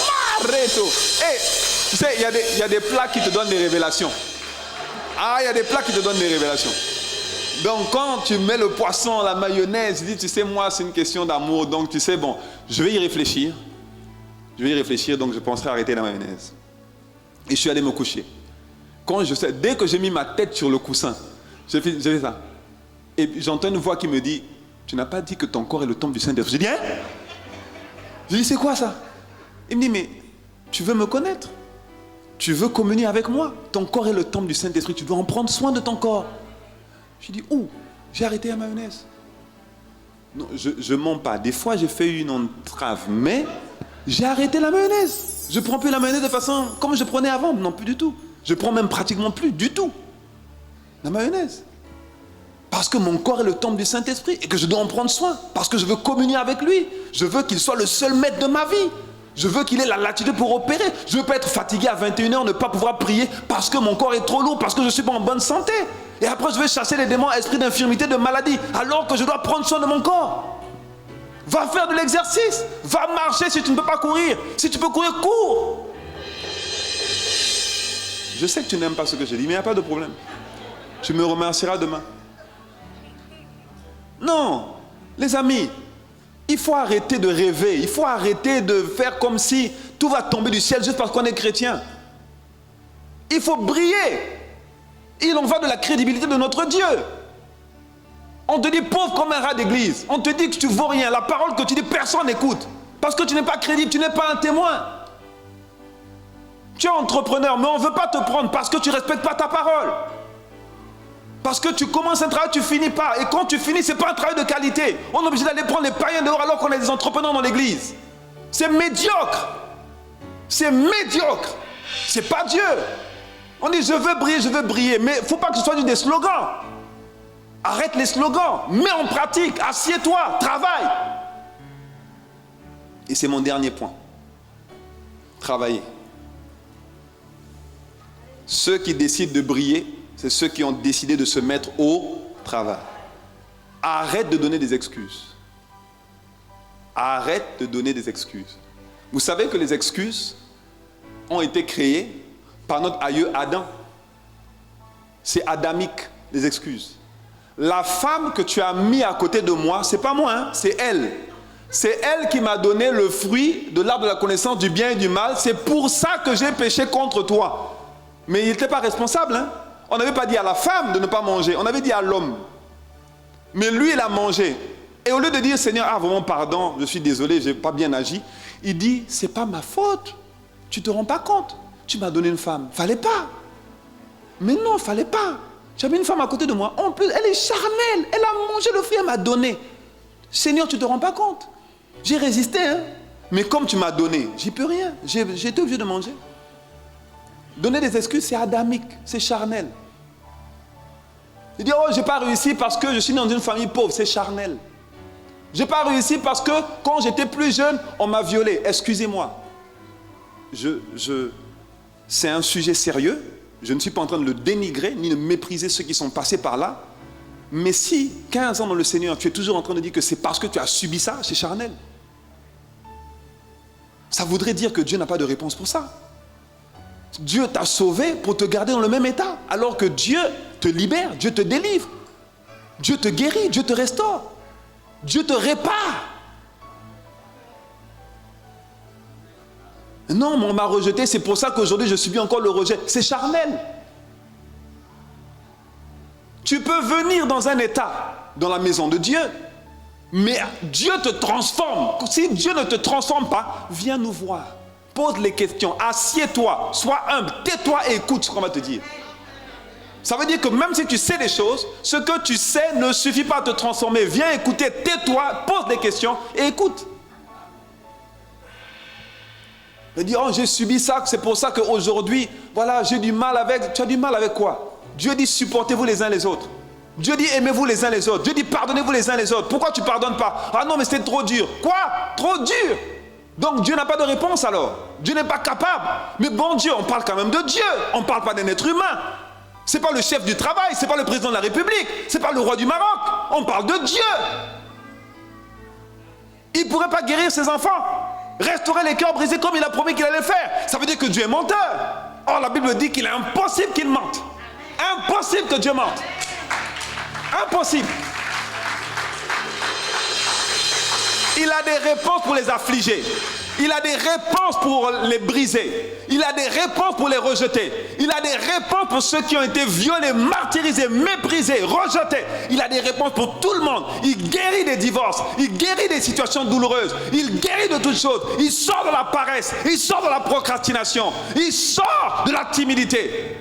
Mareto. Hé, tu sais, il y a des plats qui te donnent des révélations. Ah, il y a des plats qui te donnent des révélations. Donc, quand tu mets le poisson, la mayonnaise, tu dis, tu sais, moi, c'est une question d'amour. Donc, tu sais, bon, je vais y réfléchir. Donc je penserai arrêter la mayonnaise. Et je suis allé me coucher. Dès que j'ai mis ma tête sur le coussin, j'ai fait ça. Et puis, j'entends une voix qui me dit, tu n'as pas dit que ton corps est le temple du Saint-Esprit. Je dis, hein? Je dis, c'est quoi ça? Il me dit, mais tu veux me connaître? Tu veux communier avec moi? Ton corps est le temple du Saint-Esprit. Tu dois en prendre soin de ton corps. Je dis, où? J'ai arrêté la mayonnaise. Non, je mens pas. Des fois, j'ai fait une entrave, mais j'ai arrêté la mayonnaise. Je prends plus la mayonnaise de façon comme je prenais avant. Non, plus du tout. Je prends même pratiquement plus du tout la mayonnaise. Parce que mon corps est le temple du Saint-Esprit et que je dois en prendre soin. Parce que je veux communier avec lui. Je veux qu'il soit le seul maître de ma vie. Je veux qu'il ait la latitude pour opérer. Je ne veux pas être fatigué à 21h, ne pas pouvoir prier parce que mon corps est trop lourd, parce que je ne suis pas en bonne santé. Et après, je vais chasser les démons, esprits d'infirmité, de maladie, alors que je dois prendre soin de mon corps. Va faire de l'exercice. Va marcher si tu ne peux pas courir. Si tu peux courir, cours. Je sais que tu n'aimes pas ce que je dis, mais il n'y a pas de problème. Tu me remercieras demain. Non, les amis, il faut arrêter de rêver. Il faut arrêter de faire comme si tout va tomber du ciel juste parce qu'on est chrétien. Il faut briller. Il en va de la crédibilité de notre Dieu. On te dit pauvre comme un rat d'église. On te dit que tu ne vaux rien. La parole que tu dis, personne n'écoute. Parce que tu n'es pas crédible, tu n'es pas un témoin. Tu es entrepreneur, mais on ne veut pas te prendre parce que tu ne respectes pas ta parole. Parce que tu commences un travail, tu ne finis pas. Et quand tu finis, ce n'est pas un travail de qualité. On est obligé d'aller prendre les païens dehors alors qu'on a des entrepreneurs dans l'église. C'est médiocre. C'est médiocre. Ce n'est pas Dieu. On dit je veux briller. Mais il ne faut pas que ce soit des slogans. Arrête les slogans. Mets en pratique. Assieds-toi. Travaille. Et c'est mon dernier point. Travailler. Ceux qui décident de briller, c'est ceux qui ont décidé de se mettre au travail. Arrête de donner des excuses. Arrête de donner des excuses. Vous savez que les excuses ont été créées par notre aïeux Adam. C'est adamique, les excuses. La femme que tu as mis à côté de moi, c'est pas moi, hein, c'est elle. C'est elle qui m'a donné le fruit de l'arbre de la connaissance du bien et du mal. C'est pour ça que j'ai péché contre toi. Mais il n'était pas responsable. Hein? On n'avait pas dit à la femme de ne pas manger. On avait dit à l'homme. Mais lui, il a mangé. Et au lieu de dire, Seigneur, ah vraiment pardon, je suis désolé, je n'ai pas bien agi. Il dit, c'est pas ma faute. Tu ne te rends pas compte. Tu m'as donné une femme. Fallait pas. Mais non, fallait pas. J'avais une femme à côté de moi. En plus, elle est charnelle. Elle a mangé le fruit, elle m'a donné. Seigneur, tu ne te rends pas compte. J'ai résisté, hein. Mais comme tu m'as donné, j'y peux rien. J'ai été obligé de manger. Donner des excuses, c'est adamique, c'est charnel. Il dit, oh, je n'ai pas réussi parce que je suis dans une famille pauvre, c'est charnel. Je n'ai pas réussi parce que quand j'étais plus jeune, on m'a violé. Excusez-moi. C'est un sujet sérieux. Je ne suis pas en train de le dénigrer, ni de mépriser ceux qui sont passés par là. Mais si, 15 ans dans le Seigneur, tu es toujours en train de dire que c'est parce que tu as subi ça, c'est charnel. Ça voudrait dire que Dieu n'a pas de réponse pour ça. Dieu t'a sauvé pour te garder dans le même état. Alors que Dieu te libère, Dieu te délivre. Dieu te guérit, Dieu te restaure. Dieu te répare. Non, mais on m'a rejeté, c'est pour ça qu'aujourd'hui je subis encore le rejet. C'est charnel. Tu peux venir dans un état, dans la maison de Dieu, mais Dieu te transforme. Si Dieu ne te transforme pas, viens nous voir. Pose les questions, assieds-toi, sois humble, tais-toi et écoute ce qu'on va te dire. Ça veut dire que même si tu sais des choses, ce que tu sais ne suffit pas à te transformer. Viens écouter, tais-toi, pose des questions et écoute. Il dit, oh j'ai subi ça, c'est pour ça qu'aujourd'hui, voilà, j'ai du mal avec... Tu as du mal avec quoi? Dieu dit, supportez-vous les uns les autres. Dieu dit, aimez-vous les uns les autres. Dieu dit, pardonnez-vous les uns les autres. Pourquoi tu ne pardonnes pas? Ah non, mais c'était trop dur. Quoi? Trop dur? Donc Dieu n'a pas de réponse alors. Dieu n'est pas capable. Mais bon Dieu, on parle quand même de Dieu. On ne parle pas d'un être humain. Ce n'est pas le chef du travail, ce n'est pas le président de la République, ce n'est pas le roi du Maroc. On parle de Dieu. Il ne pourrait pas guérir ses enfants. Restaurer les cœurs brisés comme il a promis qu'il allait le faire. Ça veut dire que Dieu est menteur. Or la Bible dit qu'il est impossible qu'il mente. Impossible que Dieu mente. Impossible. Il a des réponses pour les affligés. Il a des réponses pour les briser. Il a des réponses pour les rejeter. Il a des réponses pour ceux qui ont été violés, martyrisés, méprisés, rejetés. Il a des réponses pour tout le monde. Il guérit des divorces. Il guérit des situations douloureuses. Il guérit de toutes choses. Il sort de la paresse. Il sort de la procrastination. Il sort de la timidité.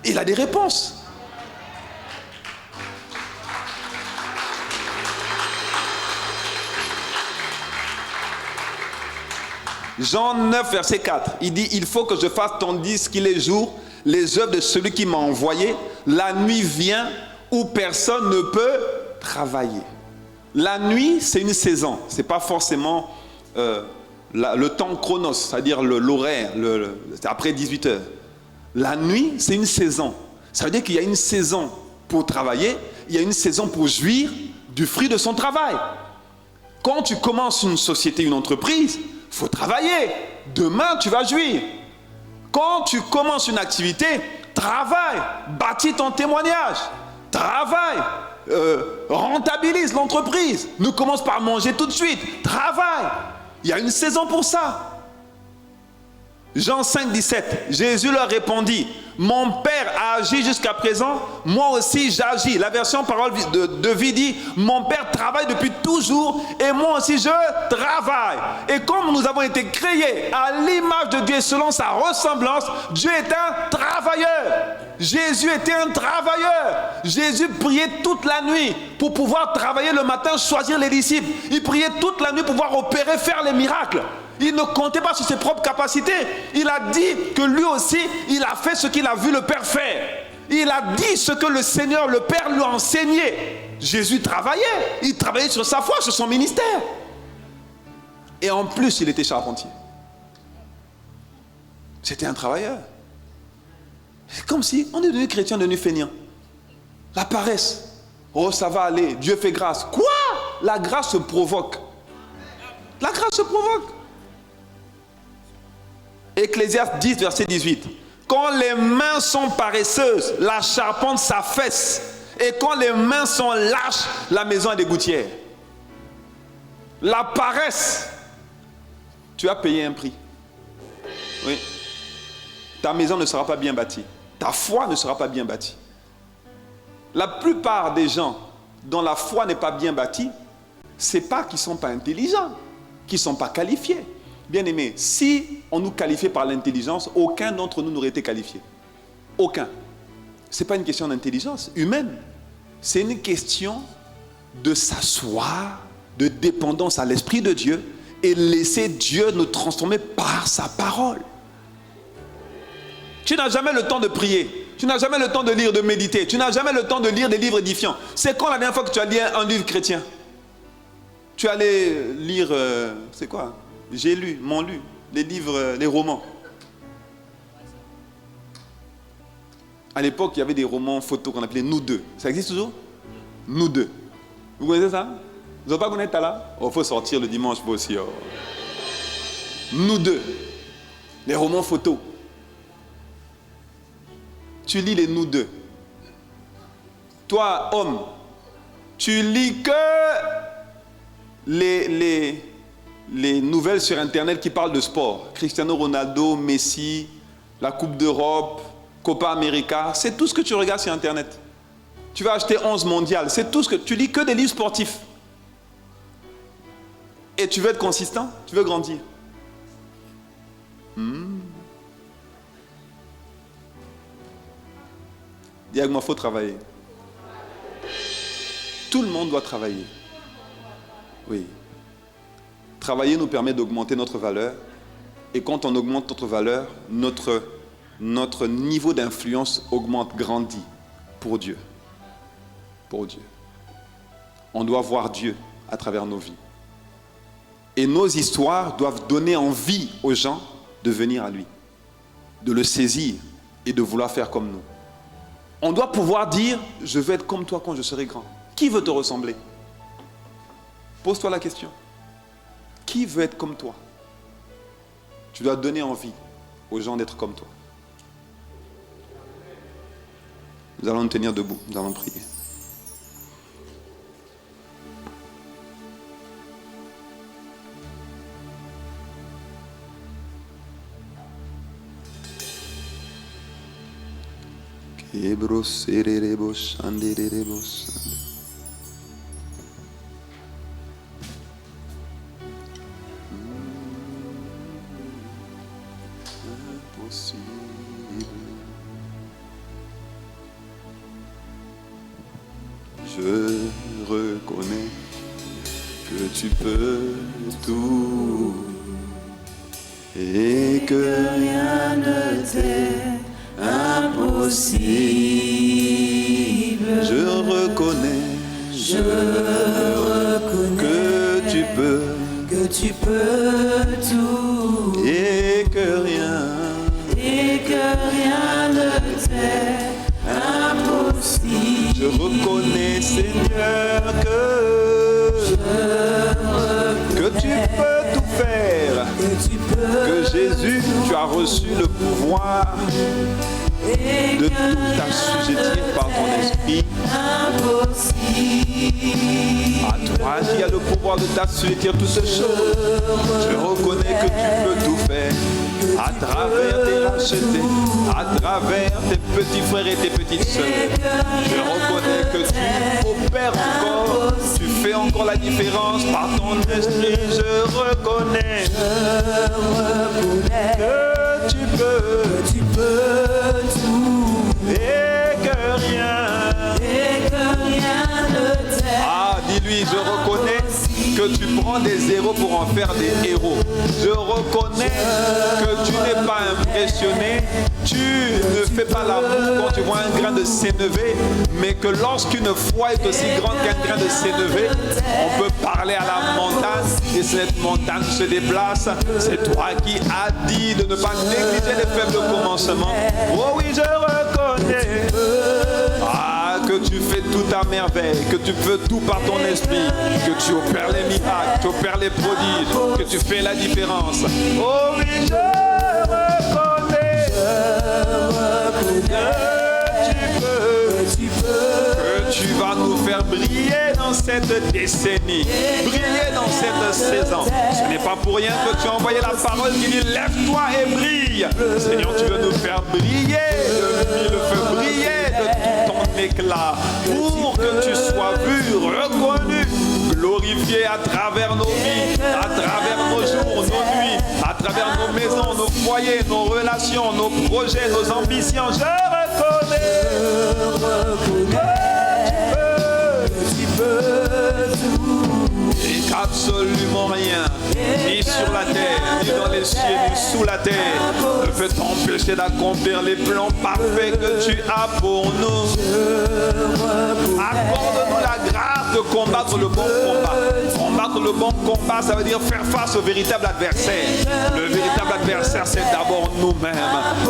Il a des réponses. Jean 9, verset 4, il dit, il faut que je fasse tandis qu'il est jour, les œuvres de celui qui m'a envoyé. La nuit vient où personne ne peut travailler. La nuit, c'est une saison. Ce n'est pas forcément le temps chronos, c'est-à-dire l'horaire, après 18 heures. La nuit, c'est une saison. Ça veut dire qu'il y a une saison pour travailler, il y a une saison pour jouir du fruit de son travail. Quand tu commences une société, une entreprise, il faut travailler. Demain, tu vas jouir. Quand tu commences une activité, travaille. Bâtis ton témoignage. Travaille. Rentabilise l'entreprise. Ne commence pas à manger tout de suite. Travaille. Il y a une saison pour ça. Jean 5, 17. Jésus leur répondit, mon Père a agi jusqu'à présent, moi aussi j'agis. La version parole de vie dit, mon Père travaille depuis toujours et moi aussi je travaille. Et comme nous avons été créés à l'image de Dieu et selon sa ressemblance, Dieu est un travailleur. Jésus était un travailleur. Jésus priait toute la nuit pour pouvoir travailler le matin, choisir les disciples. Il priait toute la nuit pour pouvoir opérer, faire les miracles. Il ne comptait pas sur ses propres capacités. Il a dit que lui aussi, il a fait ce qu'il a vu le Père faire. Il a dit ce que le Seigneur, le Père lui a enseigné. Jésus travaillait. Il travaillait sur sa foi, sur son ministère. Et en plus, il était charpentier. C'était un travailleur. C'est comme si on est devenu chrétien, devenu fainéant. La paresse. Oh, ça va aller. Dieu fait grâce. Quoi? La grâce se provoque. La grâce se provoque. Ecclésiaste 10, verset 18. Quand les mains sont paresseuses, la charpente s'affaisse. Et quand les mains sont lâches, la maison est des gouttières. La paresse, tu as payé un prix. Oui. Ta maison ne sera pas bien bâtie. Ta foi ne sera pas bien bâtie. La plupart des gens dont la foi n'est pas bien bâtie, ce n'est pas qu'ils ne sont pas intelligents, qu'ils ne sont pas qualifiés. Bien-aimés, si on nous qualifiait par l'intelligence, aucun d'entre nous n'aurait été qualifié. Aucun. Ce n'est pas une question d'intelligence humaine. C'est une question de s'asseoir, de dépendance à l'Esprit de Dieu et laisser Dieu nous transformer par sa parole. Tu n'as jamais le temps de prier. Tu n'as jamais le temps de lire, de méditer. Tu n'as jamais le temps de lire des livres édifiants. C'est quand la dernière fois que tu as lu un livre chrétien? Tu allais lire, c'est quoi? J'ai lu, m'ont lu, les livres, les romans. À l'époque, il y avait des romans photos qu'on appelait Nous deux. Ça existe toujours? Nous deux. Vous connaissez ça? Vous n'avez pas connu ça là? Oh, il faut sortir le dimanche, vous aussi. Oh. Nous deux. Les romans photos. Tu lis les Nous deux. Toi, homme, tu lis que les nouvelles sur Internet qui parlent de sport. Cristiano Ronaldo, Messi, la Coupe d'Europe, Copa América. C'est tout ce que tu regardes sur Internet. Tu vas acheter 11 mondiales. C'est tout ce que tu lis, que des livres sportifs. Et tu veux être consistant? Tu veux grandir? Dis avec moi, il faut travailler. Tout le monde doit travailler. Oui. Travailler nous permet d'augmenter notre valeur. Et quand on augmente notre valeur, notre niveau d'influence augmente, grandit pour Dieu. Pour Dieu. On doit voir Dieu à travers nos vies. Et nos histoires doivent donner envie aux gens de venir à lui, de le saisir et de vouloir faire comme nous. On doit pouvoir dire, je veux être comme toi quand je serai grand. Qui veut te ressembler? Pose-toi la question. Qui veut être comme toi? Tu dois donner envie aux gens d'être comme toi. Nous allons nous tenir debout, nous allons prier. Je reconnais que tu peux tout et que rien ne t'est impossible. Je reconnais que tu peux tout et que rien ne t'est impossible. Je reconnais, Seigneur, que tu peux tout faire, que Jésus, tu as reçu le pouvoir de tout assujettir par ton esprit. À toi, il y a le pouvoir de t'assujettir toutes ces choses. Je reconnais que tu peux tout faire. à travers tes rachetés, à travers tes petits frères et tes petites sœurs. Je reconnais que tu opères encore, tu fais encore la différence par ton esprit. Je reconnais que tu peux tout et que rien ne t'aide. Ah, dis-lui, je reconnais que tu prends des héros pour en faire des héros. Je reconnais que tu n'es pas impressionné, tu ne fais pas l'amour quand tu vois un grain de sénévé, mais que lorsqu'une foi est aussi grande qu'un grain de sénévé, on peut parler à la montagne et cette montagne se déplace. C'est toi qui as dit de ne pas négliger les faibles commencements. Oh oui, je reconnais que tu fais tout à merveille, que tu fais tout par ton esprit, que tu opères les miracles, que tu opères les prodiges, que tu fais la différence. Oh oui, je reconnais que tu vas nous faire briller dans cette décennie, briller dans cette saison. Ce n'est pas pour rien que tu as envoyé la parole qui dit lève-toi et brille. Seigneur, tu veux nous faire briller le feu briller de tout ton éclat pour que tu sois vu, reconnu, glorifié à travers nos vies, à travers nos jours, nos nuits, à travers nos maisons, nos foyers, nos relations, nos projets, nos ambitions. Je reconnais que tu peux tout et qu'absolument rien, ni sur la terre, ni dans les cieux, ni sous la terre, ne peut t'empêcher d'accomplir les plans parfaits que tu as pour nous. Accorde-nous la grâce de combattre le bon combat. Combattre le bon combat, ça veut dire faire face au véritable adversaire. Le véritable adversaire, c'est d'abord nous-mêmes.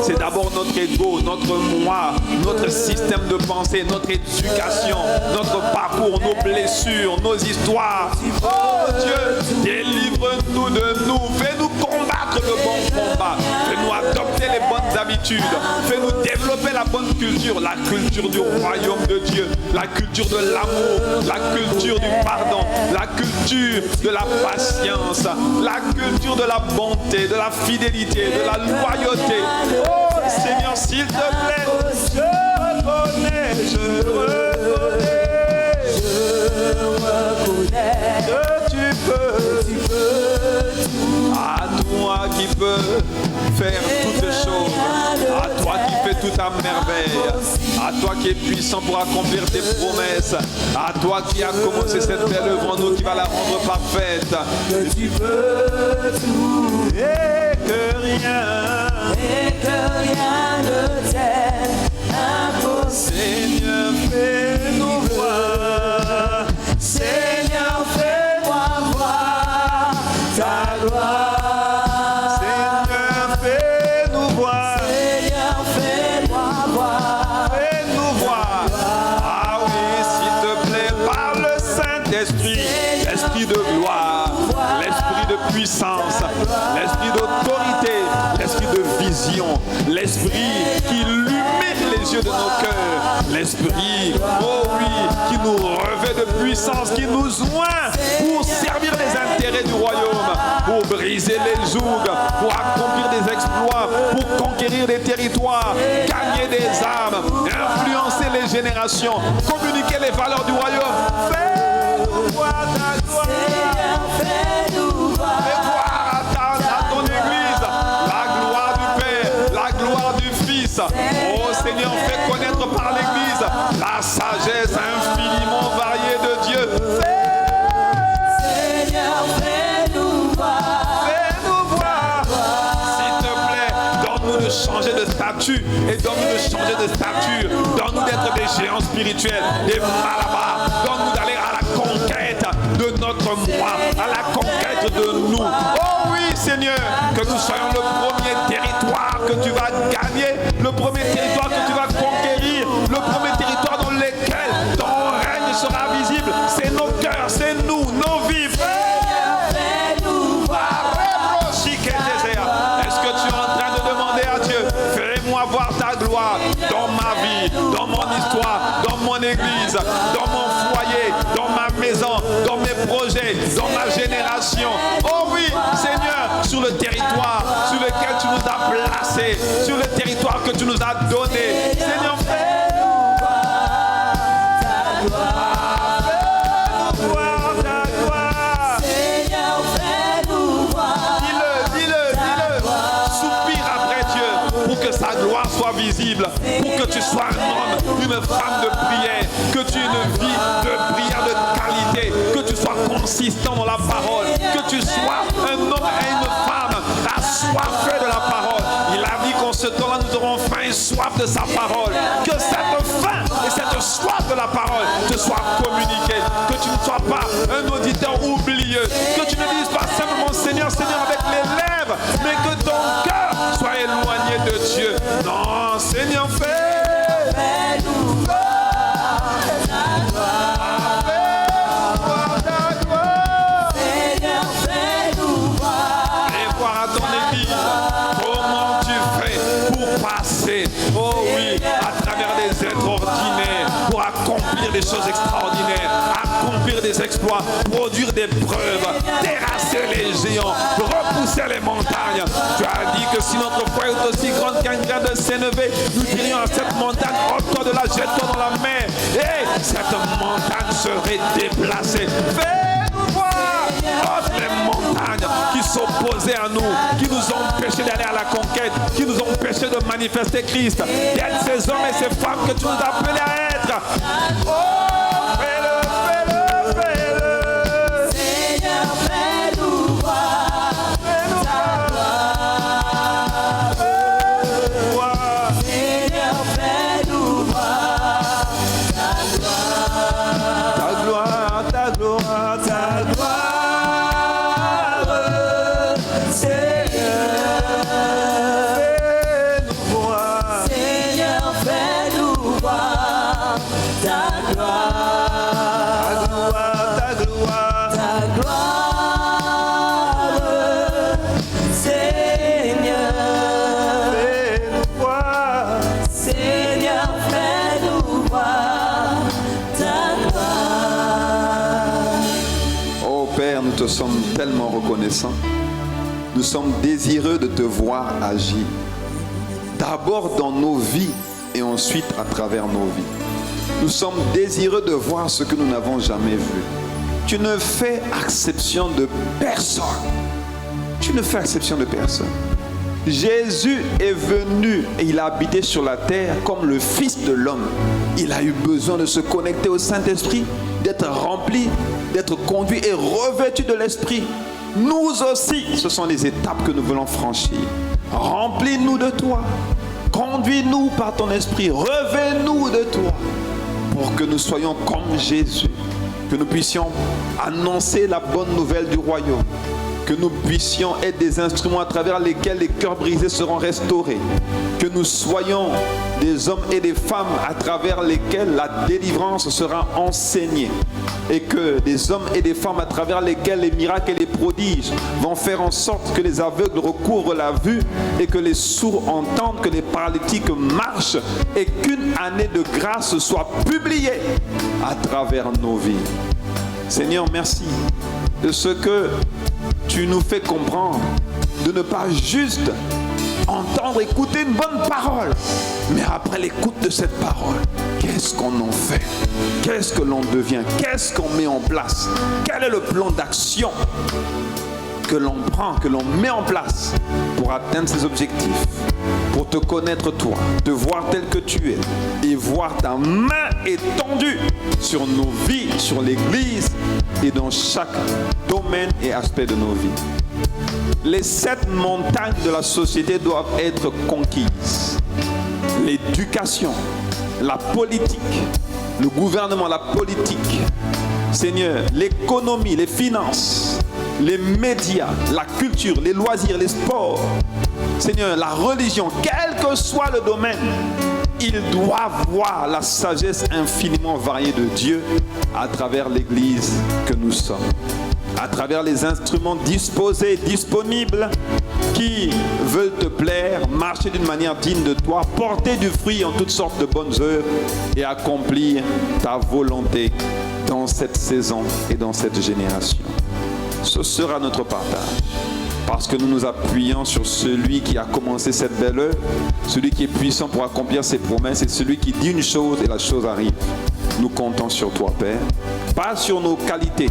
C'est d'abord notre ego, notre moi, notre système de pensée, notre éducation, notre parcours, nos blessures, nos histoires. Oh Dieu, délivre-nous de nous. Fais-nous combattre le bon combat. Fais-nous adopter les bonnes habitudes. Fais-nous développer la bonne culture. La culture du royaume de Dieu. La culture de l'amour. La culture du pardon. La culture de la patience. La culture de la bonté, de la fidélité, de la loyauté. Oh Seigneur, s'il te plaît, je reconnais que tu peux à toi qui peux faire toutes choses, à toi qui fais tout à merveille, à toi qui es puissant pour accomplir tes promesses, à toi qui as commencé cette belle œuvre en nous qui va la rendre parfaite. Que tu peux tout et que rien ne t'est impossible. Seigneur, fais-nous voir. Seigneur, fais-moi voir ta gloire. Seigneur, fais-nous voir. Seigneur, fais-moi voir. Fais-nous voir. Ah oui, s'il te plaît, par le Saint-Esprit, l'esprit de gloire, l'esprit de puissance, l'esprit d'autorité, l'esprit de vision, l'esprit qui illumine les yeux de nos cœurs, l'esprit, oh oui, qui nous revêt de puissance, qui nous oint pour servir les intérêts du royaume, pour briser les jougs, pour accomplir des exploits, pour conquérir des territoires, gagner des âmes, influencer les générations, communiquer les valeurs du royaume. Fais-nous voir ta gloire. Fais-nous voir. Fais voir à ton Église la gloire du Père, la gloire du Fils. Oh Seigneur, fais connaître par l'Église la sagesse infiniment variée de Dieu. Seigneur, fais-nous voir. Fais-nous voir. S'il te plaît, donne-nous de changer de statut et donne-nous de changer de stature. Donne-nous d'être des géants spirituels, des malabars. Donne-nous d'aller à la conquête de notre moi, à la conquête de nous. Oh oui, Seigneur, que nous soyons le premier territoire que tu vas gagner, le premier territoire que tu vas conquérir, le premier territoire dans lequel ton règne sera visible. C'est nos cœurs, c'est nous, nos vies. Est-ce que tu es en train de demander à Dieu, fais-moi voir ta gloire dans ma vie, dans mon histoire, dans mon église, dans mon foyer, dans ma maison, dans mes projets, dans ma génération. Oh oui, Seigneur, sur le territoire sur lequel tu tu nous as placés, sur le territoire que tu nous as donné. Seigneur, fais-nous voir ta gloire. Seigneur, fais-nous voir. Dis-le. Soupire après Dieu pour que sa gloire soit visible, pour que tu sois un homme, une femme de prière, que tu aies une vie de prière de qualité, que tu sois consistant dans la parole, que tu sois un homme et une femme assoiffés de la parole. Il a dit qu'en ce temps-là, nous aurons faim et soif de sa parole. Que cette faim et cette soif de la parole te soient communiquées. Que tu ne sois pas un auditeur oublieux. Que tu ne dises pas simplement Seigneur, Seigneur avec les lèvres, mais que ton cœur soit éloigné de Dieu. Non, Seigneur, fais-nous voir ta gloire. Fais-nous voir ta gloire. Seigneur, fais-nous voir. Et voir à ton église comment tu fais pour passer, oh oui, à travers des êtres ordinaires, pour accomplir des choses extraordinaires, accomplir des exploits, produire des preuves, terrasser les géants, repousser les montagnes. Tu as dit que si notre foi est aussi grande qu'un grain de sénévé, nous dirions à cette montagne, ôte-toi de la, jette-toi dans la mer, et cette montagne serait déplacée. Fais-nous voir les montagnes qui s'opposaient à nous, qui nous ont empêchés d'aller à la conquête, qui nous ont empêchés de manifester Christ, d'être ces hommes et ces femmes que tu nous as appelés à être. Oh, fais-le. Seigneur, fais-nous voir ta gloire. Seigneur, fais-nous voir ta gloire. Ta gloire. Seigneur, fais-nous voir ta gloire. Ta gloire. Seigneur, Seigneur, fais-nous voir ta gloire. Oh Père, nous te sommes tellement reconnaissants. Nous sommes désireux de te voir agir. D'abord dans nos vies et ensuite à travers nos vies. Nous sommes désireux de voir ce que nous n'avons jamais vu. Tu ne fais exception de personne. Tu ne fais exception de personne. Jésus est venu et il a habité sur la terre comme le Fils de l'homme. Il a eu besoin de se connecter au Saint-Esprit, d'être rempli, d'être conduit et revêtu de l'Esprit. Nous aussi, ce sont les étapes que nous voulons franchir. Remplis-nous de toi. Conduis-nous par ton esprit. Revêt-nous de toi. Pour que nous soyons comme Jésus. Que nous puissions annoncer la bonne nouvelle du royaume. Que nous puissions être des instruments à travers lesquels les cœurs brisés seront restaurés. Que nous soyons des hommes et des femmes à travers lesquels la délivrance sera enseignée. Et que des hommes et des femmes à travers lesquels les miracles et les prodiges vont faire en sorte que les aveugles recouvrent la vue et que les sourds entendent, que les paralytiques marchent et qu'une année de grâce soit publiée à travers nos vies. Seigneur, merci de ce que tu nous fais comprendre, de ne pas juste entendre, écouter une bonne parole, mais après l'écoute de cette parole, qu'est-ce qu'on en fait? Qu'est-ce que l'on devient? Qu'est-ce qu'on met en place? Quel est le plan d'action que l'on prend, que l'on met en place pour atteindre ses objectifs, pour te connaître toi, te voir tel que tu es et voir ta main étendue sur nos vies, sur l'Église et dans chaque domaine et aspect de nos vies. Les 7 montagnes de la société doivent être conquises. L'éducation, la politique, le gouvernement, la politique, Seigneur, l'économie, les finances, les médias, la culture, les loisirs, les sports, Seigneur, la religion, quel que soit le domaine, ils doivent voir la sagesse infiniment variée de Dieu à travers l'Église que nous sommes. À travers les instruments disposés, disponibles, qui veulent te plaire, marcher d'une manière digne de toi, porter du fruit en toutes sortes de bonnes œuvres et accomplir ta volonté dans cette saison et dans cette génération. Ce sera notre partage. Parce que nous nous appuyons sur celui qui a commencé cette belle œuvre, celui qui est puissant pour accomplir ses promesses et celui qui dit une chose et la chose arrive. Nous comptons sur toi, Père. Pas sur nos qualités,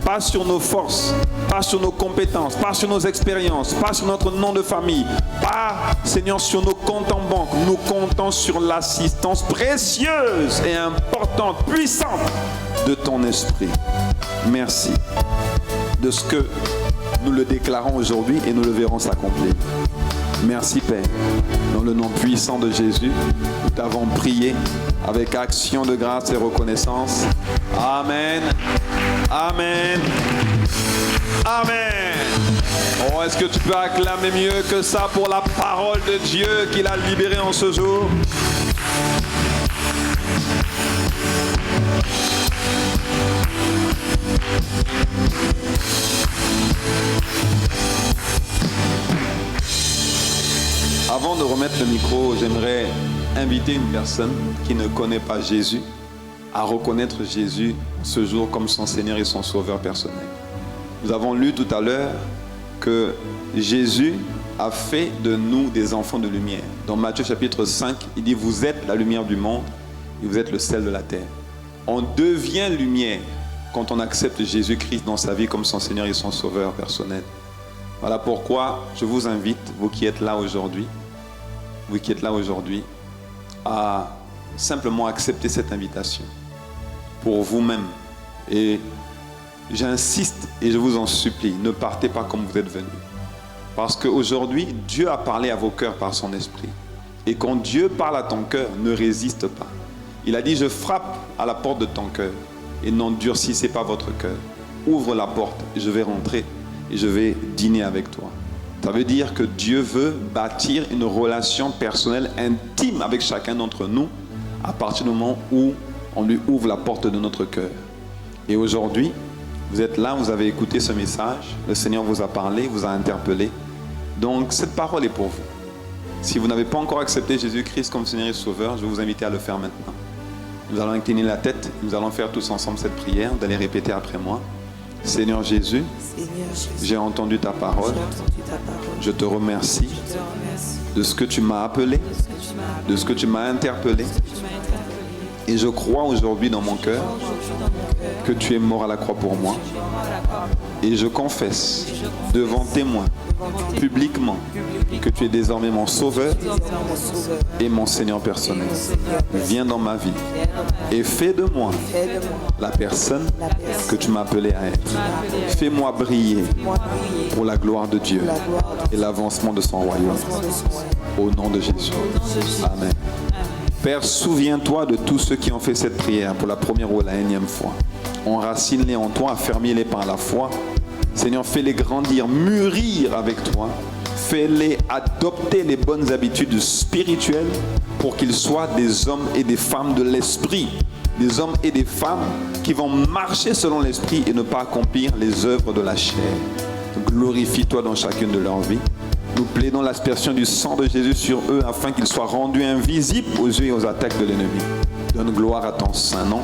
pas sur nos forces, pas sur nos compétences, pas sur nos expériences, pas sur notre nom de famille, pas, Seigneur, sur nos comptes en banque. Nous comptons sur l'assistance précieuse et importante, puissante de ton esprit. Merci de ce que nous le déclarons aujourd'hui et nous le verrons s'accomplir. Merci, Père. Dans le nom puissant de Jésus, nous t'avons prié avec action de grâce et reconnaissance. Amen. Amen. Amen. Oh, est-ce que tu peux acclamer mieux que ça pour la parole de Dieu qu'il a libérée en ce jour? Avant de remettre le micro, j'aimerais inviter une personne qui ne connaît pas Jésus à reconnaître Jésus ce jour comme son Seigneur et son Sauveur personnel. Nous avons lu tout à l'heure que Jésus a fait de nous des enfants de lumière. Dans Matthieu chapitre 5, il dit « Vous êtes la lumière du monde et vous êtes le sel de la terre ». On devient lumière quand on accepte Jésus-Christ dans sa vie comme son Seigneur et son Sauveur personnel. Voilà pourquoi je vous invite, vous qui êtes là aujourd'hui, à simplement accepter cette invitation pour vous-même. Et j'insiste et je vous en supplie, ne partez pas comme vous êtes venus. Parce qu'aujourd'hui, Dieu a parlé à vos cœurs par son esprit. Et quand Dieu parle à ton cœur, ne résiste pas. Il a dit, je frappe à la porte de ton cœur et n'endurcissez pas votre cœur. Ouvre la porte, je vais rentrer et je vais dîner avec toi. Ça veut dire que Dieu veut bâtir une relation personnelle intime avec chacun d'entre nous à partir du moment où on lui ouvre la porte de notre cœur. Et aujourd'hui, vous êtes là, vous avez écouté ce message, le Seigneur vous a parlé, vous a interpellé. Donc cette parole est pour vous. Si vous n'avez pas encore accepté Jésus-Christ comme Seigneur et Sauveur, je vais vous inviter à le faire maintenant. Nous allons incliner la tête, nous allons faire tous ensemble cette prière, vous allez répéter après moi. Seigneur Jésus, j'ai entendu ta parole. Je te remercie de ce que tu m'as appelé, de ce que tu m'as interpellé. Et je crois aujourd'hui dans mon cœur que tu es mort à la croix pour moi. Et je confesse devant témoins, publiquement, que tu es désormais mon Sauveur et mon Seigneur personnel. Viens dans ma vie et fais de moi la personne que tu m'as appelé à être. Fais-moi briller pour la gloire de Dieu et l'avancement de son royaume. Au nom de Jésus. Amen. Père, souviens-toi de tous ceux qui ont fait cette prière pour la première ou la énième fois. Enracine-les en toi, affermis-les par la foi. Seigneur, fais-les grandir, mûrir avec toi. Fais-les adopter les bonnes habitudes spirituelles pour qu'ils soient des hommes et des femmes de l'esprit. Des hommes et des femmes qui vont marcher selon l'esprit et ne pas accomplir les œuvres de la chair. Glorifie-toi dans chacune de leurs vies. Nous plaidons l'aspersion du sang de Jésus sur eux afin qu'ils soient rendus invisibles aux yeux et aux attaques de l'ennemi. Donne gloire à ton saint nom.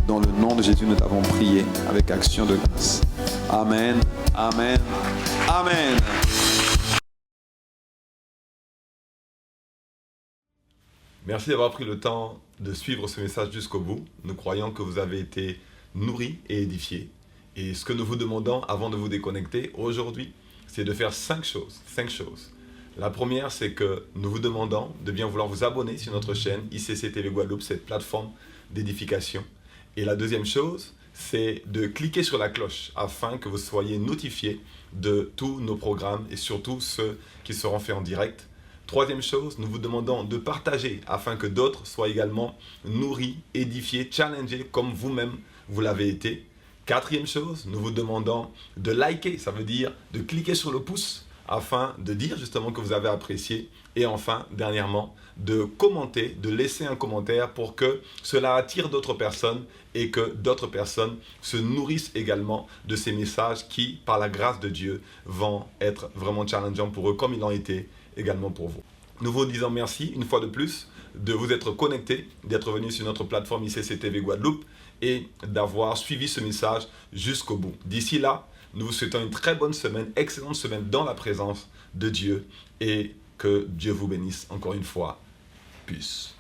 Dans le nom de Jésus, nous t'avons prié avec action de grâce. Amen, amen, amen. Merci d'avoir pris le temps de suivre ce message jusqu'au bout. Nous croyons que vous avez été nourris et édifiés. Et ce que nous vous demandons avant de vous déconnecter aujourd'hui, c'est de faire 5 choses. 5 choses. La première, c'est que nous vous demandons de bien vouloir vous abonner sur notre chaîne ICC TV Guadeloupe, cette plateforme d'édification. Et la deuxième chose, c'est de cliquer sur la cloche afin que vous soyez notifiés de tous nos programmes et surtout ceux qui seront faits en direct. Troisième chose, nous vous demandons de partager afin que d'autres soient également nourris, édifiés, challengés comme vous-même vous l'avez été. Quatrième chose, nous vous demandons de liker, ça veut dire de cliquer sur le pouce afin de dire justement que vous avez apprécié. Et enfin, dernièrement, de commenter, de laisser un commentaire pour que cela attire d'autres personnes et que d'autres personnes se nourrissent également de ces messages qui, par la grâce de Dieu, vont être vraiment challengeants pour eux comme ils l'ont été également pour vous. Nous vous disons merci une fois de plus de vous être connectés, d'être venus sur notre plateforme ICC TV Guadeloupe et d'avoir suivi ce message jusqu'au bout. D'ici là, Nous vous souhaitons une très bonne semaine, excellente semaine dans la présence de Dieu et que Dieu vous bénisse encore une fois. Peace.